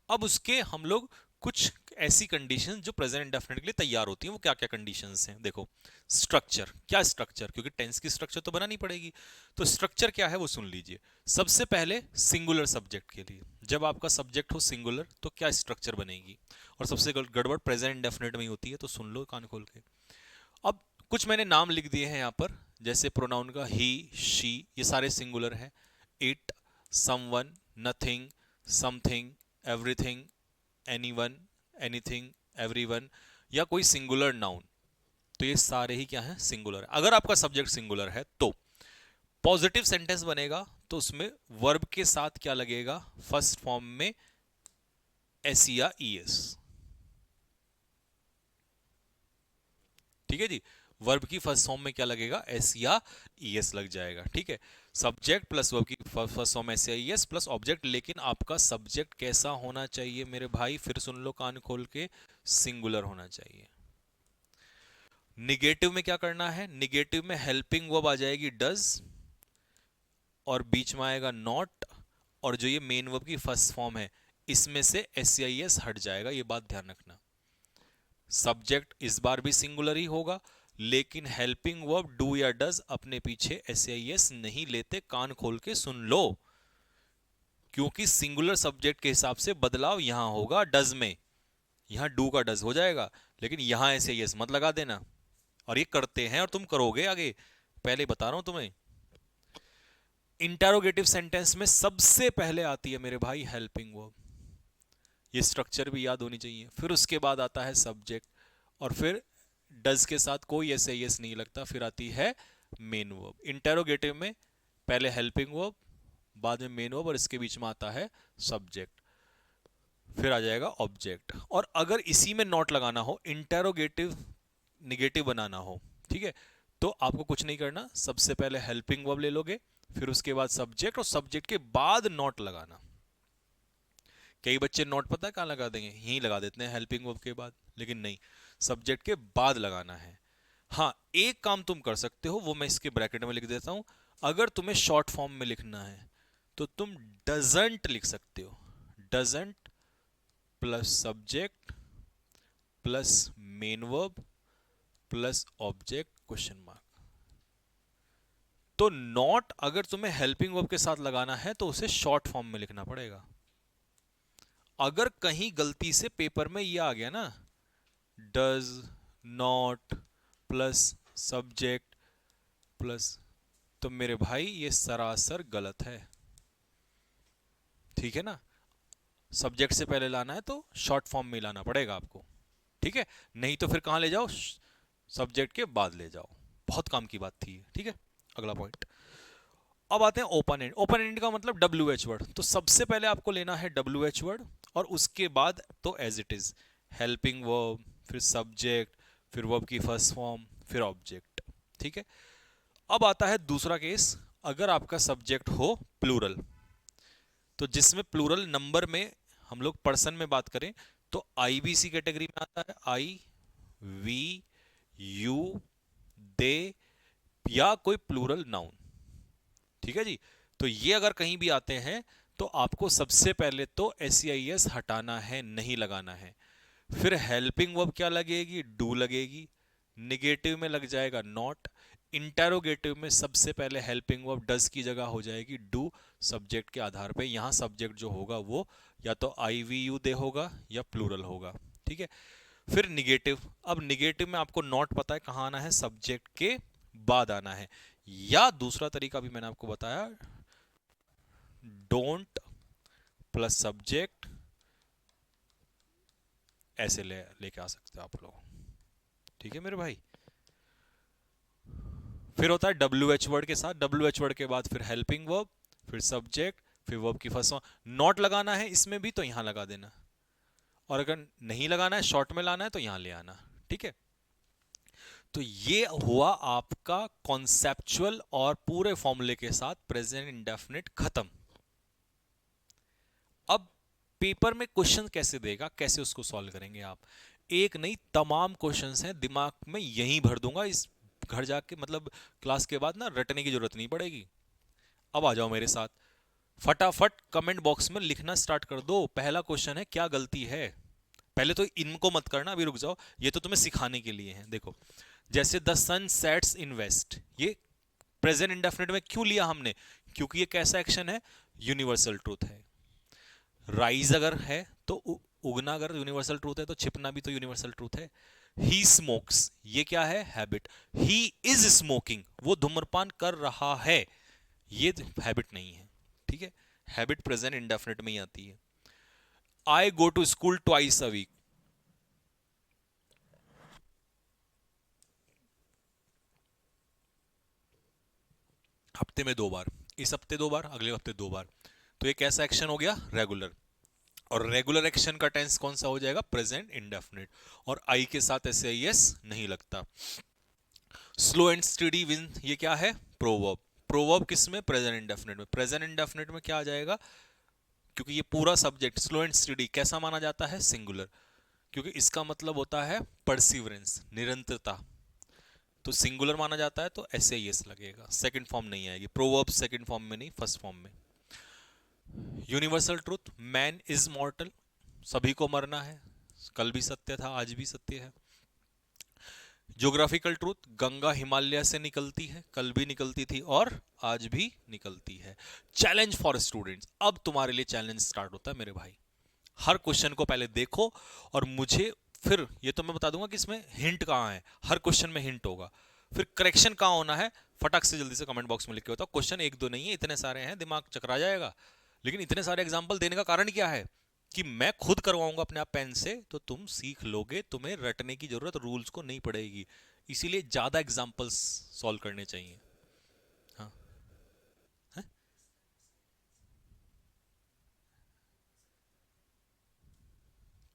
अब उसके हम लोग कुछ ऐसी कंडीशन जो प्रेजेंट इंडेफिनिट के लिए तैयार होती हैं, वो क्या क्या कंडीशंस हैं देखो। स्ट्रक्चर, क्या स्ट्रक्चर, क्योंकि टेंस की स्ट्रक्चर तो बनानी पड़ेगी, तो स्ट्रक्चर क्या है वो सुन लीजिए। सबसे पहले सिंगुलर सब्जेक्ट के लिए, जब आपका सब्जेक्ट हो सिंगुलर तो क्या स्ट्रक्चर बनेगी, और सबसे गड़बड़ प्रेजेंट इंडेफिनिट में ही होती है, तो सुन लो कान खोल के। अब कुछ मैंने नाम लिख दिए हैं यहाँ पर, जैसे प्रोनाउन का ही शी, ये सारे सिंगुलर है। It, someone, nothing, something, everything, anyone, anything, everyone, या कोई सिंगुलर नाउन, तो ये सारे ही क्या हैं, सिंगुलर है। अगर आपका सब्जेक्ट सिंगुलर है तो पॉजिटिव सेंटेंस बनेगा, तो उसमें वर्ब के साथ क्या लगेगा, फर्स्ट फॉर्म में एस या ई एस। ठीक है जी, वर्ब की फर्स्ट फॉर्म में क्या लगेगा, एस या ई एस लग जाएगा। ठीक है, सब्जेक्ट प्लस वर्ब की फर्स्ट फॉर्म एस या ई एस प्लस ऑब्जेक्ट। लेकिन आपका सब्जेक्ट कैसा होना चाहिए मेरे भाई, फिर सुन लो कान खोल के, सिंगुलर होना चाहिए। निगेटिव में क्या करना है, निगेटिव में हेल्पिंग वर्ब आ जाएगी डज, और बीच में आएगा नॉट, और जो ये मेन वर्ब की फर्स्ट फॉर्म है इसमें से एस या ई एस हट जाएगा, ये बात ध्यान रखना। सब्जेक्ट इस बार भी सिंगुलर ही होगा, लेकिन हेल्पिंग वर्ब डू या डज अपने पीछे एस या ई एस नहीं लेते, कान खोल के सुन लो, क्योंकि सिंगुलर सब्जेक्ट के हिसाब से बदलाव यहां होगा डज में, यहां डू का डज हो जाएगा, लेकिन यहां एस या ई एस मत लगा देना। और ये करते हैं और तुम करोगे आगे, पहले बता रहा हूं तुम्हें। इंटेरोगेटिव सेंटेंस में सबसे पहले आती है मेरे भाई हेल्पिंग वर्ब, ये स्ट्रक्चर भी याद होनी चाहिए। फिर उसके बाद आता है सब्जेक्ट, और फिर डज के साथ कोई एस आई एस नहीं लगता, फिर आती है मेन वर्ब। इंटेरोगेटिव में पहले हेल्पिंग वर्ब, बाद में मेन वर्ब, और इसके बीच में आता है सब्जेक्ट, फिर आ जाएगा ऑब्जेक्ट। और अगर इसी में नॉट लगाना हो, इंटेरोगेटिव निगेटिव बनाना हो, ठीक है, तो आपको कुछ नहीं करना, सबसे पहले हेल्पिंग वर्ब ले लोगे, फिर उसके बाद सब्जेक्ट, और सब्जेक्ट के बाद नॉट लगाना। कई बच्चे नॉट पता है कहां लगा देंगे, यहीं लगा देते हैं हेल्पिंग वर्ब के बाद, लेकिन नहीं, सब्जेक्ट के बाद लगाना है। हाँ, एक काम तुम कर सकते हो, वो मैं इसके ब्रैकेट में लिख देता हूं। अगर तुम्हें शॉर्ट फॉर्म में लिखना है तो तुम डजंट लिख सकते हो, doesn't plus subject plus main verb plus object question mark. तो नॉट अगर तुम्हें हेल्पिंग वर्ब के साथ लगाना है तो उसे शॉर्ट फॉर्म में लिखना पड़ेगा। अगर कहीं गलती से पेपर में ये आ गया ना, does not plus subject plus, तो मेरे भाई ये सरासर गलत है। ठीक है ना, सब्जेक्ट से पहले लाना है तो शॉर्ट फॉर्म में लाना पड़ेगा आपको। ठीक है, नहीं तो फिर कहां ले जाओ, सब्जेक्ट के बाद ले जाओ। बहुत काम की बात थी। ठीक है, अगला पॉइंट। अब आते हैं ओपन एंड। ओपन एंड का मतलब डब्ल्यू एच वर्ड, तो सबसे पहले आपको लेना है डब्ल्यू एच वर्ड, और उसके बाद तो as it is helping verb, फिर सब्जेक्ट, फिर वर्ब की फर्स्ट फॉर्म, फिर ऑब्जेक्ट। ठीक है, अब आता है दूसरा केस, अगर आपका सब्जेक्ट हो प्लूरल, तो जिसमें प्लूरल नंबर में हम लोग पर्सन में बात करें तो आईबीसी कैटेगरी में आता है, आई, वी, यू, दे, या कोई प्लूरल नाउन। ठीक है जी, तो ये अगर कहीं भी आते हैं तो आपको सबसे पहले तो एस आई एस हटाना है, नहीं लगाना है। फिर हेल्पिंग वर्ब क्या लगेगी, डू लगेगी, निगेटिव में लग जाएगा नॉट, इंटेरोगेटिव में सबसे पहले हेल्पिंग वर्ब डज की जगह हो जाएगी डू, सब्जेक्ट के आधार पे यहां सब्जेक्ट जो होगा वो या तो आई वी यू दे होगा या प्लूरल होगा। ठीक है, फिर निगेटिव, अब निगेटिव में आपको नॉट पता है कहां आना है, सब्जेक्ट के बाद आना है, या दूसरा तरीका भी मैंने आपको बताया, डोंट प्लस सब्जेक्ट, ऐसे लेके आ सकते हो आप लोग। ठीक है मेरे भाई, फिर होता है डब्ल्यू एच वर्ड के साथ, डब्ल्यू एच वर्ड के बाद फिर हेल्पिंग वर्ब, फिर सब्जेक्ट, फिर वर्ब की फर्स्ट फॉर्म। नॉट लगाना है इसमें भी तो यहां लगा देना, और अगर नहीं लगाना है, शॉर्ट में लाना है, तो यहां ले आना। ठीक है, तो ये हुआ आपका कॉन्सेप्चुअल और पूरे फॉर्मूले के साथ प्रेजेंट इंडेफिनिट खत्म। अब पेपर में क्वेश्चन कैसे देगा, कैसे उसको सॉल्व करेंगे आप, एक नहीं तमाम क्वेश्चंस हैं, दिमाग में यहीं भर दूंगा, इस घर जाके मतलब क्लास के बाद ना रटने की जरूरत नहीं पड़ेगी। अब आ जाओ मेरे साथ, फटाफट कमेंट बॉक्स में लिखना स्टार्ट कर दो। पहला क्वेश्चन है, क्या गलती है। पहले तो इनको मत करना, अभी रुक जाओ, ये तो तुम्हें सिखाने के लिए है। देखो, जैसे the sun sets in west, ये प्रेजेंट इंडेफिनिट में क्यों लिया हमने, क्योंकि ये कैसा एक्शन है, यूनिवर्सल ट्रूथ है। राइज अगर है तो उगना अगर यूनिवर्सल ट्रूथ है तो छिपना भी तो यूनिवर्सल ट्रूथ है। ही स्मोक्स, ये क्या है, हैबिट। ही इज स्मोकिंग, वो धूम्रपान कर रहा है, ये हैबिट नहीं है। ठीक है, हैबिट प्रेजेंट इंडेफिनिट में ही आती है। I go to school twice a week. हफ्ते में 2 बार, इस हफ्ते 2 बार, अगले हफ्ते 2 बार। तो ये कैसा एक्शन हो गया? रेगुलर। और रेगुलर एक्शन का टेंस कौन सा हो जाएगा? Present indefinite. और आई के साथ एस आई एस नहीं लगता। स्लो एंड स्टडी विन, ये क्या है? प्रोवर्ब। प्रोवर्ब किस में? प्रेजेंट इंडेफिनिट में। प्रेजेंट इंडेफिनिट में क्या आ जाएगा? क्योंकि ये पूरा सब्जेक्ट स्लो एंड स्टडी कैसा माना जाता है? सिंगुलर। क्योंकि इसका मतलब होता है परसिवरेंस, निरंतरता। तो सिंगुलर माना जाता है तो एस आई एस लगेगा, सेकंड फॉर्म नहीं आएगी। प्रोवर्ब सेकंड फॉर्म में नहीं, फर्स्ट फॉर्म में। यूनिवर्सल ट्रूथ, मैन इज मॉर्टल, सभी को मरना है। कल भी सत्य था, आज भी सत्य है। ज्योग्राफिकल ट्रूथ, गंगा हिमालय से निकलती है, कल भी निकलती थी और आज भी निकलती है। चैलेंज फॉर स्टूडेंट्स, अब तुम्हारे लिए चैलेंज स्टार्ट होता है मेरे भाई। हर क्वेश्चन को पहले देखो और मुझे फिर ये तो मैं बता दूंगा कि इसमें हिंट कहाँ है, हर क्वेश्चन में हिंट होगा। फिर करेक्शन कहाँ होना है, फटाक से जल्दी से कमेंट बॉक्स में लिख के बताओ। क्वेश्चन एक दो नहीं है, इतने सारे हैं, दिमाग चकरा जाएगा। लेकिन इतने सारे एग्जाम्पल देने का कारण क्या है? कि मैं खुद करवाऊंगा अपने आप पेन से, तो तुम सीख लोगे, तुम्हें रटने की जरूरत रूल्स को नहीं पड़ेगी। इसीलिए ज्यादा एग्जाम्पल्स सॉल्व करने चाहिए। हाँ। है?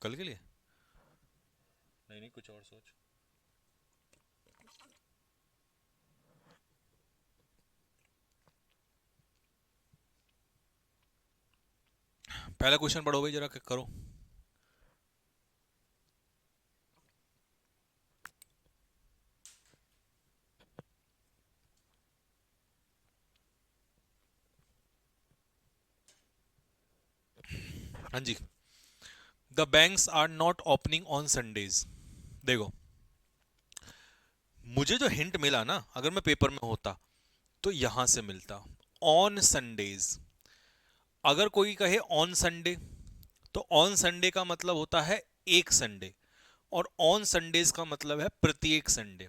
कल के लिए? नहीं नहीं, कुछ और सोच। पहला क्वेश्चन पढ़ो भाई, जरा करो। हाँ जी। The banks are not opening on Sundays. देखो, मुझे जो हिंट मिला ना, अगर मैं पेपर में होता तो यहां से मिलता। On Sundays. अगर कोई कहे ऑन संडे, तो ऑन संडे का मतलब होता है एक संडे, और ऑन संडेज का मतलब है प्रत्येक संडे।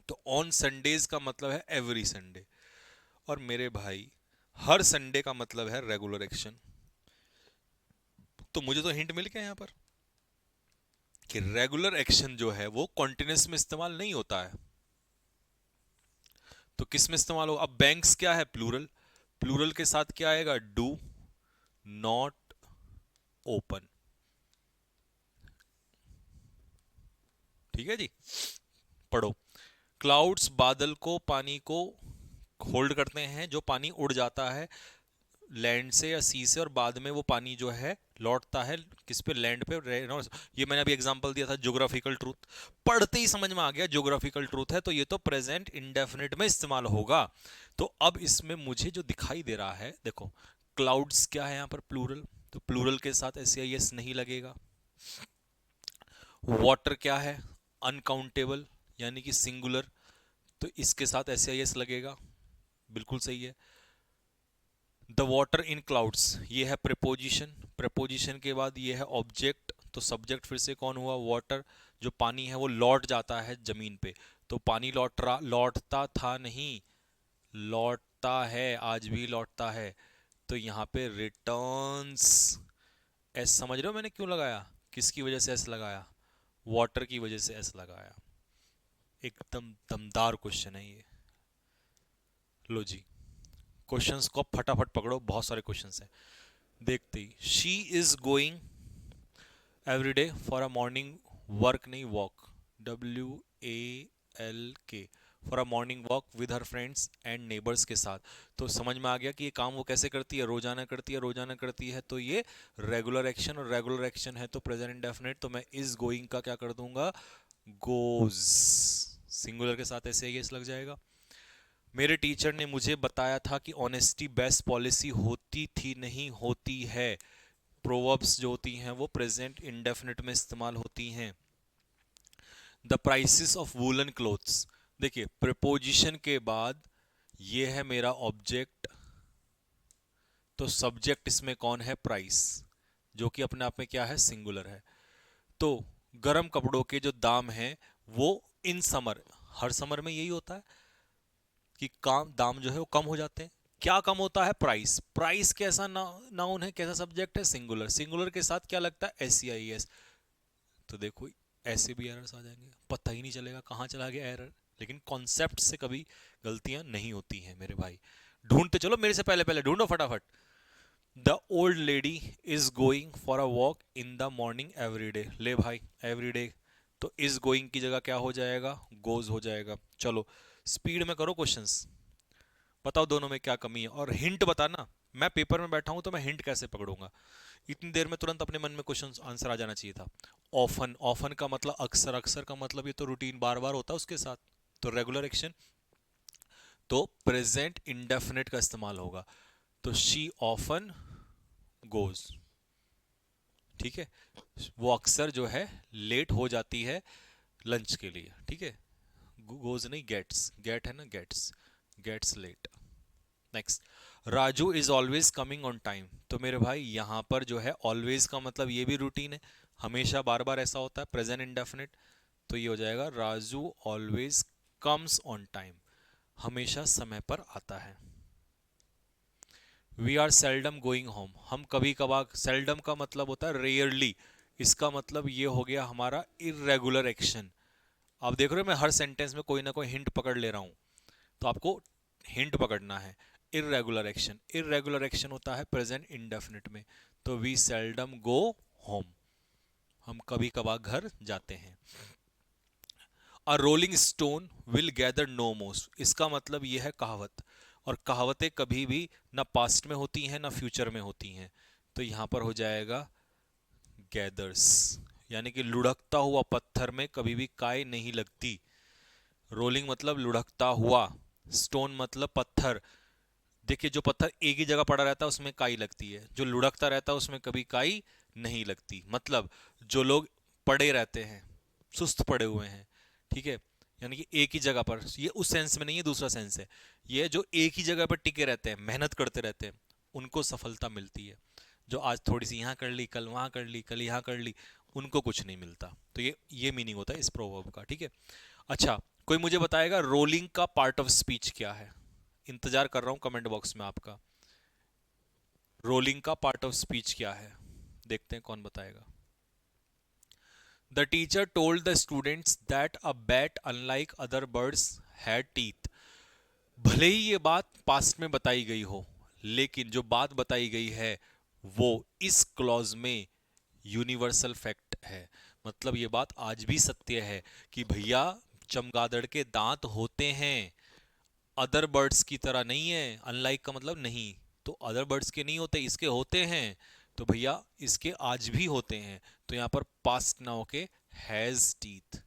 तो ऑन संडेज का मतलब है एवरी संडे। और मेरे भाई, हर संडे का मतलब है रेगुलर एक्शन। तो मुझे तो हिंट मिल गया यहां पर कि रेगुलर एक्शन जो है वो कॉन्टिन्यूस में इस्तेमाल नहीं होता है। तो किस में इस्तेमाल होगा? अब बैंक्स क्या है? प्लूरल। प्लूरल के साथ क्या आएगा? Do not open. ठीक है जी। पढ़ो। क्लाउड्स, बादल को, पानी को होल्ड करते हैं, जो पानी उड़ जाता है लैंड से या सी से, और बाद में वो पानी जो है लौटता है किस पे? लैंड पे। ये मैंने अभी एग्जांपल दिया था, ज्योग्राफिकल ट्रूथ। पढ़ते ही समझ में आ गया ज्योग्राफिकल ट्रूथ है, तो ये तो प्रेजेंट इंडेफिनिट में इस्तेमाल होगा। तो अब इसमें मुझे जो दिखाई दे रहा है, देखो, क्लाउड्स क्या है यहाँ पर? प्लूरल। तो प्लूरल के साथ एस आई एस नहीं लगेगा। वाटर क्या है? अनकाउंटेबल, यानी कि सिंगुलर। तो इसके साथ एस आई एस लगेगा। बिल्कुल सही है। द वाटर इन क्लाउड्स, ये है प्रेपोजिशन। प्रेपोजिशन के बाद ये है ऑब्जेक्ट, तो सब्जेक्ट फिर से कौन हुआ? वाटर। जो पानी है वो लौट जाता है जमीन पे। तो पानी लौटता था नहीं, लौटता है, आज भी लौटता है। तो यहाँ पे रिटर्न्स। एस समझ रहे हो मैंने क्यों लगाया? किसकी वजह से एस लगाया? वाटर की वजह से एस लगाया। एकदम दमदार क्वेश्चन है ये। लो जी, क्वेश्चंस को फटाफट पकड़ो, बहुत सारे क्वेश्चंस हैं। देखते ही, she is going every day for a morning work, नहीं walk, WALK, for a morning walk with her friends and neighbours के साथ। तो समझ में आ गया कि ये काम वो कैसे करती है? रोजाना करती है, रोजाना करती है। तो ये रेगुलर एक्शन, और रेगुलर एक्शन है तो प्रेजेंट इंडेफिनिट। तो मैं इज गोइंग का क्या कर दूंगा? गोज। सिंगुलर के साथ ऐसे ही लग जाएगा। मेरे टीचर ने मुझे बताया था कि ऑनेस्टी बेस्ट पॉलिसी होती थी, नहीं होती है। प्रोवर्ब्स जो होती हैं वो प्रेजेंट इंडेफिनिट में इस्तेमाल होती हैं। The prices of woollen clothes, देखिए प्रिपोजिशन के बाद ये है मेरा ऑब्जेक्ट, तो सब्जेक्ट इसमें कौन है? प्राइस, जो कि अपने आप में क्या है? सिंगुलर है। तो गर्म कपड़ों के जो दाम हैं वो इन समर, हर समर में यही होता है कि काम दाम जो है वो कम हो जाते हैं। क्या कम होता है? प्राइस। प्राइस कैसा नाउन है, कैसा सब्जेक्ट है? सिंगुलर। सिंगुलर के साथ क्या लगता है? S C I S. तो देखो ऐसे भी एरर्स आ जाएंगे, पता ही नहीं चलेगा कहाँ चला गया एरर। लेकिन कॉन्सेप्ट से कभी गलतियां नहीं होती हैं मेरे भाई। ढूंढते चलो, मेरे से पहले पहले ढूंढो फटाफट। The old lady is going for a walk in the morning every day. ले भाई, एवरी डे तो इज गोइंग की जगह क्या हो जाएगा? गोज हो जाएगा। चलो स्पीड में करो क्वेश्चंस, बताओ दोनों में क्या कमी है, और हिंट बताना। मैं पेपर में बैठा हूं तो मैं हिंट कैसे पकड़ूंगा? इतनी देर में तुरंत अपने मन में क्वेश्चन आंसर आ जाना चाहिए था। ऑफन, ऑफन का मतलब अक्सर, अक्सर का मतलब ये तो रूटीन बार बार होता है उसके साथ। तो रेगुलर एक्शन, तो प्रेजेंट इंडेफिनिट का इस्तेमाल होगा। तो शी ऑफन गोज, ठीक है। वो अक्सर जो है लेट हो जाती है लंच के लिए, ठीक है। गोज नहीं, गेट्स, गेट है ना, gets, gets late. Next, Raju is always coming on time. तो मेरे भाई यहां पर जो है ऑलवेज का मतलब ये भी रूटीन है, हमेशा बार बार ऐसा होता है, प्रेजेंट इंडेफिनिट। तो ये हो जाएगा Raju always comes on time, हमेशा समय पर आता है। We are seldom going home, हम कभी कभार, सेल्डम का मतलब होता है रेयरली, इसका मतलब ये हो गया हमारा इरेगुलर एक्शन। आप देख रहे हो मैं हर सेंटेंस में कोई ना कोई हिंट पकड़ ले रहा हूं, तो आपको हिंट पकड़ना है। इरेगुलर एक्शन, इरेगुलर एक्शन होता है प्रेजेंट इंडेफिनिट में। तो वी सेल्डम गो होम, हम कभी कभार घर जाते हैं। A rolling stone will gather no moss, इसका मतलब यह है कहावत, और कहावतें कभी भी ना पास्ट में होती हैं ना फ्यूचर में होती हैं। तो यहां पर हो जाएगा गैदर्स, यानी कि लुढ़कता हुआ पत्थर में कभी भी काई नहीं लगती। रोलिंग मतलब लुढ़कता हुआ, स्टोन मतलब पत्थर। देखिए जो पत्थर एक ही जगह पड़ा रहता है उसमें काई लगती है, जो लुढ़कता रहता है उसमें कभी काई नहीं लगती। मतलब जो लोग पड़े रहते हैं, सुस्त पड़े हुए हैं, ठीक है, यानी कि एक ही जगह पर, ये उस सेंस में नहीं है, दूसरा सेंस है। ये जो एक ही जगह पर टिके रहते हैं, मेहनत करते रहते हैं, उनको सफलता मिलती है। जो आज थोड़ी सी यहाँ कर ली, कल वहाँ कर ली, कल यहाँ कर ली, उनको कुछ नहीं मिलता। तो ये मीनिंग होता है इस प्रोवर्ब का, ठीक है। अच्छा, कोई मुझे बताएगा रोलिंग का पार्ट ऑफ स्पीच क्या है? इंतजार कर रहा हूं कमेंट बॉक्स में आपका। रोलिंग का पार्ट ऑफ स्पीच क्या है? देखते हैं कौन बताएगा। The teacher told the students that a bat unlike other birds had teeth. भले ही ये बात पास्ट में बताई गई हो, लेकिन जो बात बताई गई है वो इस क्लॉज में यूनिवर्सल फैक्ट है। मतलब ये बात आज भी सत्य है कि भैया चमगादड़ के दांत होते हैं, अदर बर्ड्स की तरह नहीं है। अनलाइक का मतलब नहीं, तो अदर बर्ड्स के नहीं होते, इसके होते हैं। तो भैया इसके आज भी होते हैं। तो यहां पर पास्ट ना होके हैज टीथ,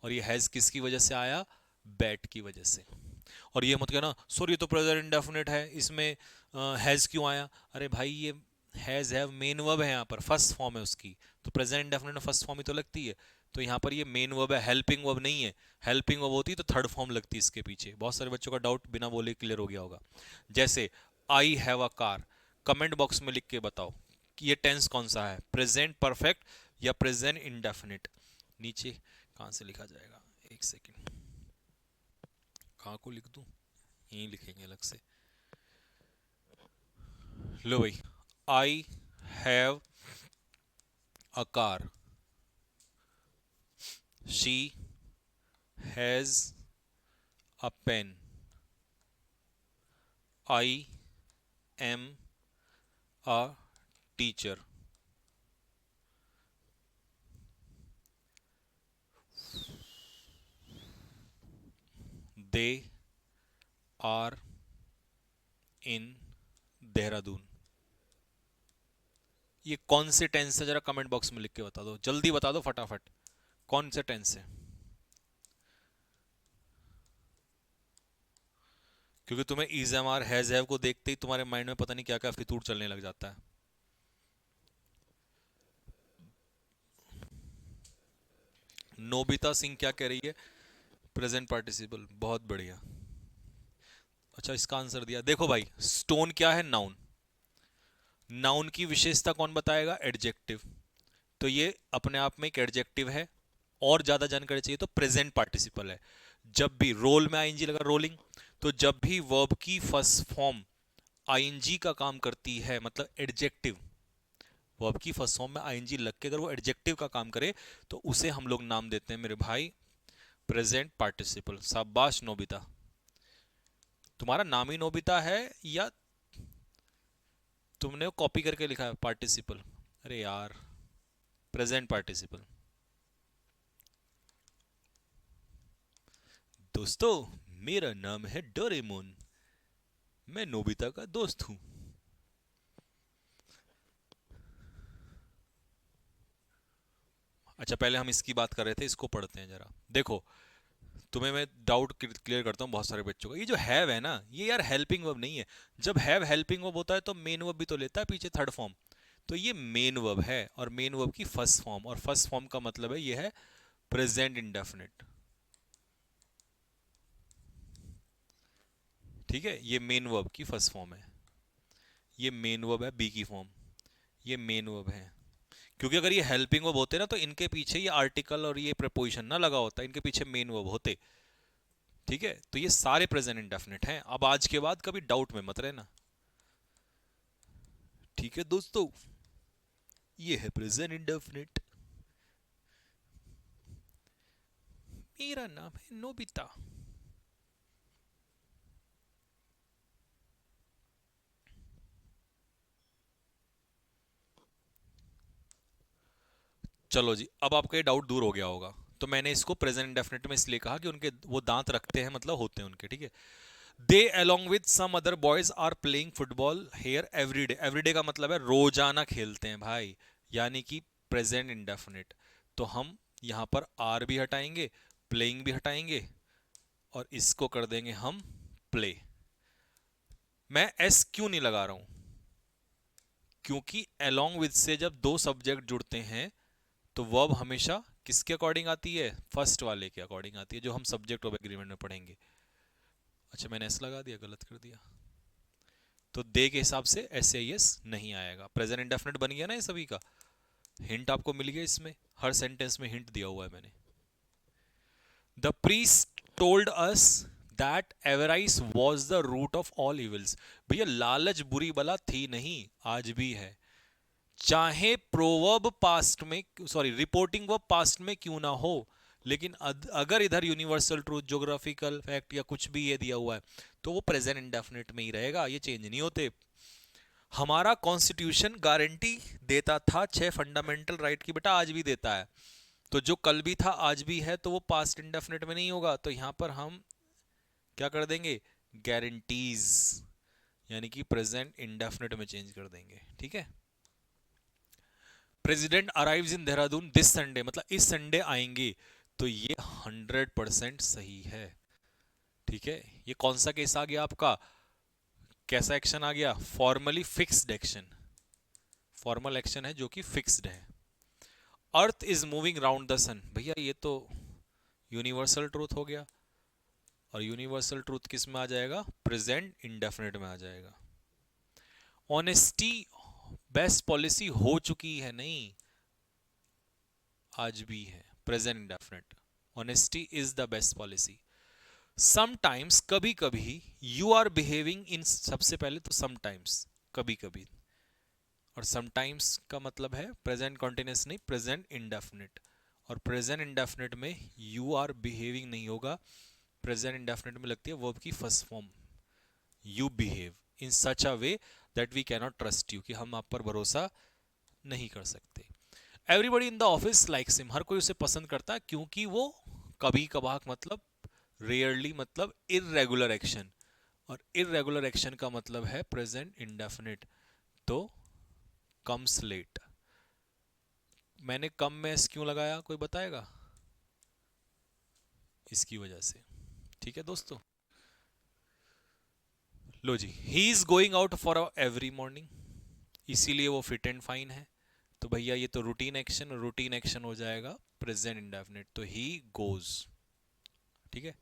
और ये हैज किसकी वजह से आया? बैट की वजह से। और ये मत कहना सॉरी ये तो प्रेजेंट इंडेफिनिट है, इसमें हैज क्यों आया? अरे भाई ये हैज हैव मेन वर्ब है, यहाँ पर फर्स्ट फॉर्म है उसकी, तो प्रेजेंट इंडेफिनिट में फर्स्ट फॉर्म ही तो लगती है। तो यहाँ पर ये मेन वर्ब है, हेल्पिंग वर्ब नहीं है। हेल्पिंग वर्ब होती तो थर्ड फॉर्म लगती इसके पीछे। बहुत सारे बच्चों का डाउट बिना बोले क्लियर हो गया होगा। जैसे आई have a car, comment box में लिख के बताओ कि ये टेंस कौन सा है, प्रेजेंट परफेक्ट या प्रेजेंट इंडेफिनिट। नीचे कहाँ से लिखा जाएगा, एक सेकेंड, कहाँ को लिख दूं, यहीं लिखेंगे अलग से। लो भाई, I have a car, she has a pen, I am a teacher. They are in Dehradun. ये कौन से टेंस से, जरा कमेंट बॉक्स में लिख के बता दो, जल्दी बता दो फटाफट, कौन से टेंस से? क्योंकि तुम्हें is am are has have को देखते ही तुम्हारे माइंड में पता नहीं क्या क्या फितूर चलने लग जाता है। नोबिता सिंह क्या कह रही है? प्रेजेंट पार्टिसिपल, बहुत बढ़िया। अच्छा इसका आंसर दिया। देखो भाई स्टोन क्या है? नाउन। नाउन की विशेषता कौन बताएगा? एडजेक्टिव। तो ये अपने आप में एक एडजेक्टिव है। और ज्यादा जानकारी चाहिए तो प्रेजेंट पार्टिसिपल है। जब भी रोल में आईएनजी लगा, रोलिंग, तो जब भी वर्ब की फर्स्ट फॉर्म आईएनजी का काम करती है, मतलब एडजेक्टिव, वर्ब की फर्स्ट फॉर्म में आईएनजी लग के अगर वो एडजेक्टिव का काम करे तो उसे हम लोग नाम देते हैं मेरे भाई प्रेजेंट पार्टिसिपल। शाबाश नोबिता, तुम्हारा नाम ही नोबिता है या तुमने कॉपी करके लिखा है पार्टिसिपल? अरे यार, प्रेजेंट पार्टिसिपल। दोस्तों, मेरा नाम है डोरेमोन, मैं नोबिता का दोस्त हूं। अच्छा, पहले हम इसकी बात कर रहे थे, इसको पढ़ते हैं जरा। देखो, तुम्हें मैं डाउट क्लियर करता हूँ बहुत सारे बच्चों का। ये जो हैव है ना, ये यार हेल्पिंग वर्ब नहीं है। जब हैव हेल्पिंग वर्ब होता है तो मेन वर्ब भी तो लेता है पीछे, थर्ड फॉर्म। तो ये मेन वर्ब है, और मेन वर्ब की फर्स्ट फॉर्म, और फर्स्ट फॉर्म का मतलब है ये है प्रेजेंट इंडेफिनिट। ठीक है, ये मेन वर्ब की फर्स्ट फॉर्म है, ये मेन वर्ब है बी की फॉर्म, ये मेन वर्ब है। क्योंकि अगर ये हेल्पिंग वर्ब होते ना तो इनके पीछे ये आर्टिकल और ये प्रपोजिशन ना लगा होता, इनके पीछे मेन वर्ब होते। ठीक है, तो ये सारे प्रेजेंट इंडेफिनिट हैं। अब आज के बाद कभी डाउट में मत रहना। ठीक है दोस्तों, ये है प्रेजेंट इंडेफिनिट। मेरा नाम है नोबिता। चलो जी, अब आपका ये डाउट दूर हो गया होगा। तो मैंने इसको प्रेजेंट इंडेफिनिट में इसलिए कहा कि उनके वो दांत रखते हैं, मतलब होते हैं उनके। ठीक है, they along with some other boys are playing football here everyday. Everyday का मतलब है रोजाना खेलते हैं भाई, यानी कि प्रेजेंट इंडेफिनिट। तो हम यहां पर आर भी हटाएंगे, प्लेइंग भी हटाएंगे, और इसको कर देंगे हम प्ले। मैं एस क्यों नहीं लगा रहा हूं? क्योंकि अलोंग विद से जब दो सब्जेक्ट जुड़ते हैं तो वर्ब हमेशा किसके अकॉर्डिंग आती है? फर्स्ट वाले के अकॉर्डिंग आती है, जो हम सब्जेक्ट ऑफ एग्रीमेंट में पढ़ेंगे। अच्छा, मैंने एस लगा दिया, गलत कर दिया। तो दे के हिसाब से एस या एस नहीं आएगा। प्रेजेंट इंडेफिनिट बन गया ना ये सभी का। हिंट आपको मिल गया, इसमें हर सेंटेंस में हिंट दिया हुआ है मैंने। The priest told us that avarice was the root of all evils. भैया, लालच बुरी बला थी नहीं, आज भी है। चाहे प्रोवर्ब पास्ट में, सॉरी रिपोर्टिंग वर्ब पास्ट में क्यों ना हो, लेकिन अगर इधर यूनिवर्सल ट्रूथ, ज्योग्राफिकल फैक्ट या कुछ भी ये दिया हुआ है तो वो प्रेजेंट इंडेफिनिट में ही रहेगा, ये चेंज नहीं होते। हमारा कॉन्स्टिट्यूशन गारंटी देता था 6 फंडामेंटल राइट की, बेटा आज भी देता है। तो जो कल भी था आज भी है, तो वो पास्ट इंडेफिनिट में नहीं होगा। तो यहां पर हम क्या कर देंगे? गारंटीज, यानी कि प्रेजेंट इंडेफिनिट में चेंज कर देंगे। ठीक है, president arrives in Dehradun this Sunday, मतलब इस संडे आएंगे। तो ये 100% सही है। ठीक है, ये कौन सा केस आ गया आपका? कैसा एक्शन आ गया? Formally fixed action, formal action है जो कि फिक्स्ड है। Earth is moving round the sun, भैया ये तो यूनिवर्सल ट्रूथ हो गया, और यूनिवर्सल ट्रूथ किस में आ जाएगा? प्रेजेंट इंडेफिनिट में आ जाएगा। ऑनेस्टी बेस्ट पॉलिसी हो चुकी है, नहीं आज भी है, present indefinite. Honesty is the best policy. Sometimes, कभी कभी, यू आर बिहेविंग इन, सबसे पहले तो समटाइम्स, कभी कभी, और समटाइम्स का मतलब है प्रेजेंट कॉन्टिन्यूस नहीं, प्रेजेंट इंडेफिनिट। और प्रेजेंट इंडेफिनिट में यू आर बिहेविंग नहीं होगा, प्रेजेंट इंडेफिनिट में लगती है वर्ब की first form, you behave in such a way that we cannot trust you, कि हम आप पर भरोसा नहीं कर सकते। Everybody in the office likes him, हर कोई उसे पसंद करता है क्योंकि वो कभी कभार, मतलब रेयरली, मतलब इररेगुलर एक्शन, और इररेगुलर एक्शन का मतलब है प्रेजेंट इंडेफिनिट। तो कम्स लेट। मैंने कम में एस क्यों लगाया, कोई बताएगा? इसकी वजह से। ठीक है दोस्तों, लो जी, he is going out for every morning, इसीलिए वो फिट एंड फाइन है। तो भैया ये तो रूटीन एक्शन, रूटीन एक्शन हो जाएगा प्रेजेंट इंडेफिनिट, तो ही गोज। ठीक है,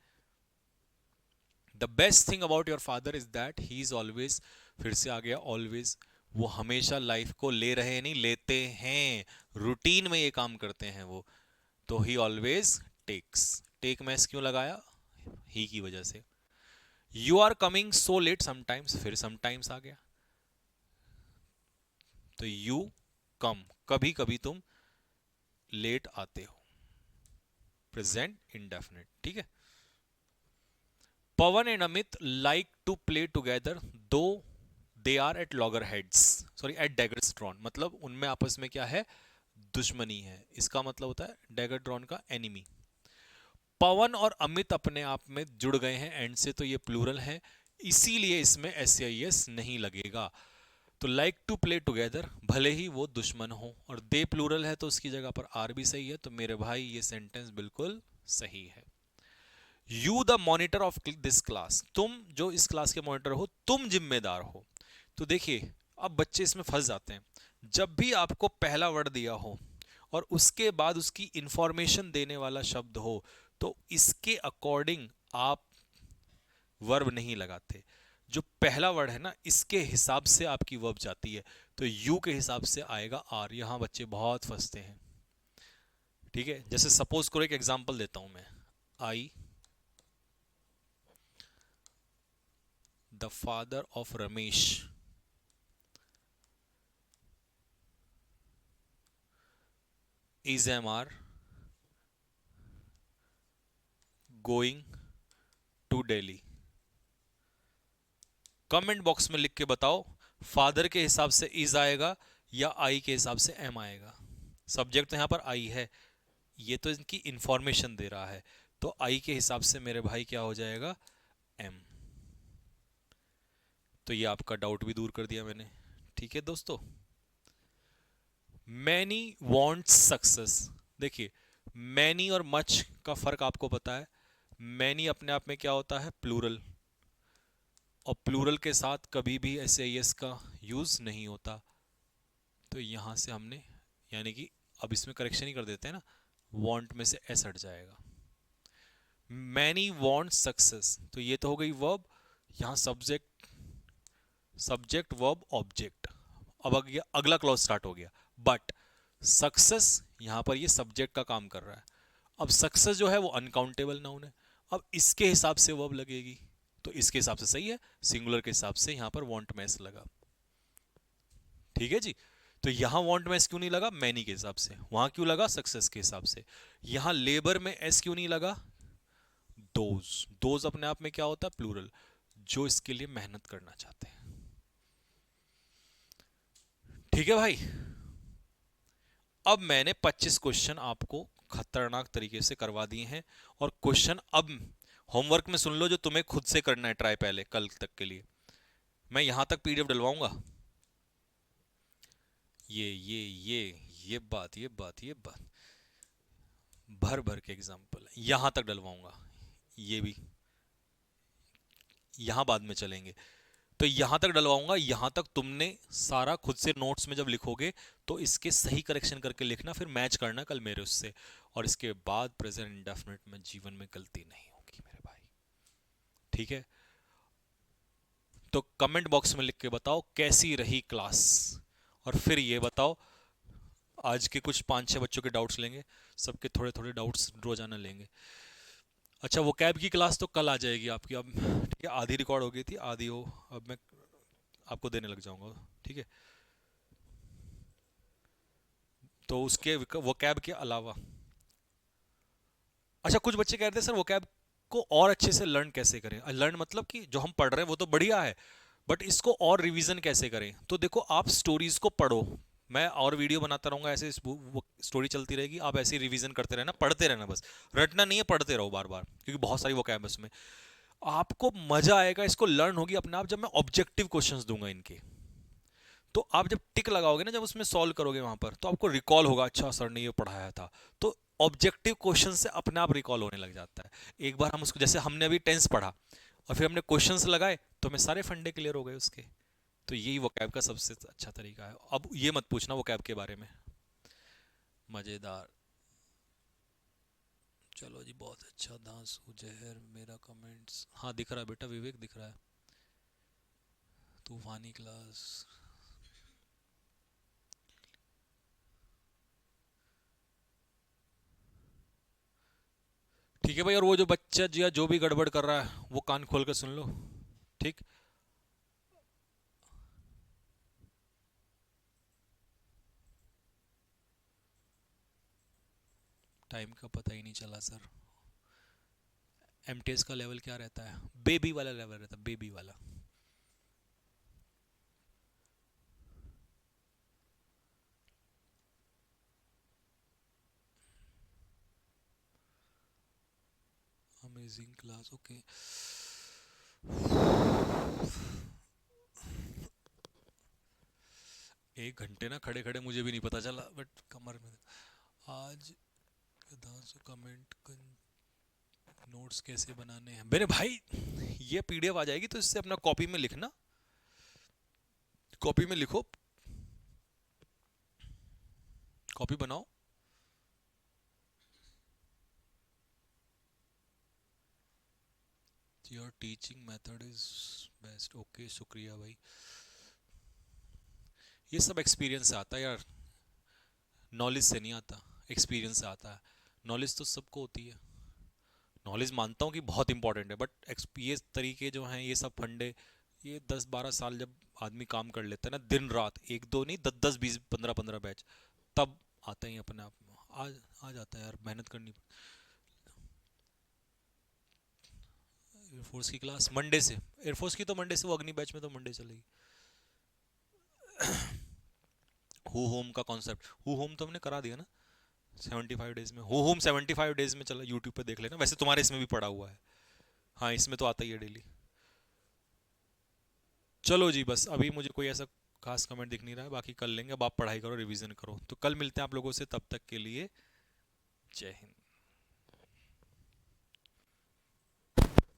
the best thing about your father is that he is always, फिर से आ गया ऑलवेज, वो हमेशा लाइफ को ले रहे नहीं, लेते हैं, रूटीन में ये काम करते हैं वो। तो ही ऑलवेज टेक्स, टेक मैस क्यों लगाया? ही की वजह से। You are coming so late sometimes, फिर समटाइम्स आ गया, तो यू कम, कभी कभी तुम लेट आते हो, प्रेजेंट इंडेफिनिट। ठीक है। Pawan and Amit like to play together though they are at loggerheads, sorry at daggers drawn, मतलब उनमें आपस में क्या है, दुश्मनी है। इसका मतलब होता है डैगर ड्रॉन का एनिमी। पवन और अमित अपने आप में जुड़ गए हैं एंड से, तो ये प्लूरल है, इसीलिए इसमें एस आई एस नहीं लगेगा। तो लाइक टू प्ले टुगेदर भले ही वो दुश्मन हो, और दे प्लूरल है तो उसकी जगह पर आर भी सही है, तो मेरे भाई ये सेंटेंस बिल्कुल सही है। You the monitor of this class, तुम जो इस क्लास के मॉनिटर हो, तुम जिम्मेदार हो। तो देखिए अब बच्चे इसमें फंस जाते हैं, जब भी आपको पहला वर्ड दिया हो और उसके बाद उसकी इंफॉर्मेशन देने वाला शब्द हो, तो इसके अकॉर्डिंग आप वर्ब नहीं लगाते। जो पहला वर्ड है ना, इसके हिसाब से आपकी वर्ब जाती है, तो यू के हिसाब से आएगा आर। यहां बच्चे बहुत फंसते हैं। ठीक है, जैसे सपोज करो, एक एग्जांपल देता हूं मैं, I the father of Ramesh is am are going to Delhi. Comment box में लिख के बताओ, फादर के हिसाब से इज आएगा या आई के हिसाब से एम आएगा। सब्जेक्ट तो यहां पर आई है, ये तो इनकी इंफॉर्मेशन दे रहा है, तो आई के हिसाब से मेरे भाई क्या हो जाएगा, एम। तो ये आपका डाउट भी दूर कर दिया मैंने। ठीक है दोस्तों। मैनी वॉन्ट्स सक्सेस, देखिए मैनी और मच का फर्क आपको पता है। मैनी अपने आप में क्या होता है, प्लूरल, और प्लूरल के साथ कभी भी एस आई एस का यूज नहीं होता। तो यहां से हमने, यानी कि अब इसमें करेक्शन ही कर देते हैं ना, वांट में से एस हट जाएगा। मैनी वांट सक्सेस, तो ये तो हो गई वर्ब। यहां सब्जेक्ट, सब्जेक्ट वर्ब ऑब्जेक्ट। अब अगला क्लॉज स्टार्ट हो गया, बट सक्सेस यहां पर ये सब्जेक्ट का काम कर रहा है। अब सक्सेस जो है वो अनकाउंटेबल नाउन है, अब इसके हिसाब से वर्ब लगेगी, तो इसके हिसाब से सही है, सिंगुलर के हिसाब से यहां पर वांट में एस लगा। ठीक है जी। तो यहां वांट में एस क्यों नहीं लगा, मैनी के हिसाब से, वहां क्यों लगा, सक्सेस के हिसाब से। यहां लेबर में एस क्यों नहीं लगा, दोज, दोज अपने आप में क्या होता है, प्लूरल, जो इसके लिए मेहनत करना चाहते हैं। ठीक है भाई। अब मैंने 25 क्वेश्चन आपको खतरनाक तरीके से करवा दिए हैं, और क्वेश्चन अब होमवर्क में सुन लो, जो तुम्हें खुद से करना है ट्राई पहले कल तक के लिए। मैं यहां तक पीडीएफ डलवाऊंगा, ये बात भर भर के एग्जाम्पल यहां तक डलवाऊंगा, ये भी यहां बाद में चलेंगे। तो यहां तक डलवाऊंगा, यहां तक तुमने सारा खुद से नोट्स में जब लिखोगे तो इसके सही करेक्शन करके लिखना, फिर मैच करना कल मेरे उससे, और इसके बाद प्रेजेंट इंडेफिनिट में जीवन में गलती नहीं होगी मेरे भाई। ठीक है। तो कमेंट बॉक्स में लिख के बताओ कैसी रही क्लास, और फिर ये बताओ, आज के कुछ 5-6 बच्चों के डाउट्स लेंगे, सबके थोड़े थोड़े डाउट्स रोजाना लेंगे। अच्छा, वो कैब की क्लास तो कल आ जाएगी आपकी। अब ठीक है, आधी रिकॉर्ड हो गई थी, आधी हो, अब मैं आपको देने लग जाऊंगा। ठीक है। तो उसके वो कैब के अलावा, अच्छा कुछ बच्चे कहते हैं सर वो कैब को और अच्छे से लर्न कैसे करें। लर्न मतलब कि जो हम पढ़ रहे हैं वो तो बढ़िया है, बट इसको और रिवीजन कैसे करें। तो देखो आप स्टोरीज को पढ़ो, मैं और वीडियो बनाता रहूंगा, ऐसे वो स्टोरी चलती रहेगी, आप ऐसे रिवीजन करते रहना, पढ़ते रहना, बस रटना नहीं है, पढ़ते रहो बार बार, क्योंकि बहुत सारी वो कैब है उसमें। आपको मजा आएगा, इसको लर्न होगी अपने आप, जब मैं ऑब्जेक्टिव क्वेश्चंस दूंगा इनके। तो आप जब टिक लगाओगे ना, जब उसमें सॉल्व करोगे वहां पर, तो आपको रिकॉल होगा, अच्छा सर ने ये पढ़ाया था। तो ऑब्जेक्टिव क्वेश्चन से अपने आप रिकॉल होने लग जाता है। एक बार हम उसको, जैसे हमने अभी टेंस पढ़ा और फिर हमने क्वेश्चंस लगाए, तो हमें सारे फंडे क्लियर हो गए उसके। तो यही वोकैब का सबसे अच्छा तरीका है। अब ये मत पूछना वोकैब के बारे में। मजेदार। चलो जी, बहुत अच्छा। दांसू जहर मेरा कमेंट्स, हाँ दिख रहा है बेटा, विवेक दिख रहा है। तूफानी क्लास, ठीक है भाई, और वो जो बच्चा या जो भी गड़बड़ कर रहा है वो कान खोल कर सुन लो। ठीक। टाइम का पता ही नहीं चला सर। एमटीएस का लेवल क्या रहता है? बेबी वाला लेवल रहता है, बेबी वाला। Amazing class, okay. एक घंटे ना खड़े खड़े मुझे भी नहीं पता चला, बट कमर में आज कमेंट नोट्स कैसे बनाने हैं मेरे भाई। ये पीडीएफ आ जाएगी तो इससे अपना कॉपी में लिखना, कॉपी में लिखो, कॉपी बनाओ। Your teaching method is best, okay शुक्रिया भाई। ये सब एक्सपीरियंस से आता है यार, नॉलेज से नहीं आता, एक्सपीरियंस से आता है। नॉलेज तो सबको होती है, नॉलेज मानता हूँ कि बहुत इंपॉर्टेंट है, बट ये तरीके जो हैं, ये सब फंडे, ये 10-12 साल जब आदमी काम कर लेता है ना, दिन रात, एक दो नहीं, 10-10 20 15-15 बैच, तब आता ही अपने आप आ जाता है यार, मेहनत करनी। एयरफोर्स की क्लास मंडे से, एयरफोर्स की तो मंडे से, वो अग्नि बैच में तो मंडे चलेगी। हु होम का कॉन्सेप्ट, हु होम तो हमने करा दिया ना 75 डेज में। हु होम 75 डेज में चला, यूट्यूब पे देख लेना, वैसे तुम्हारे इसमें भी पड़ा हुआ है। हाँ इसमें तो आता ही है डेली। चलो जी, बस अभी मुझे कोई ऐसा खास कमेंट दिख नहीं रहा है, बाकी कर लेंगे। अब आप पढ़ाई करो, रिवीजन करो, तो कल मिलते हैं आप लोगों से, तब तक के लिए जय हिंद।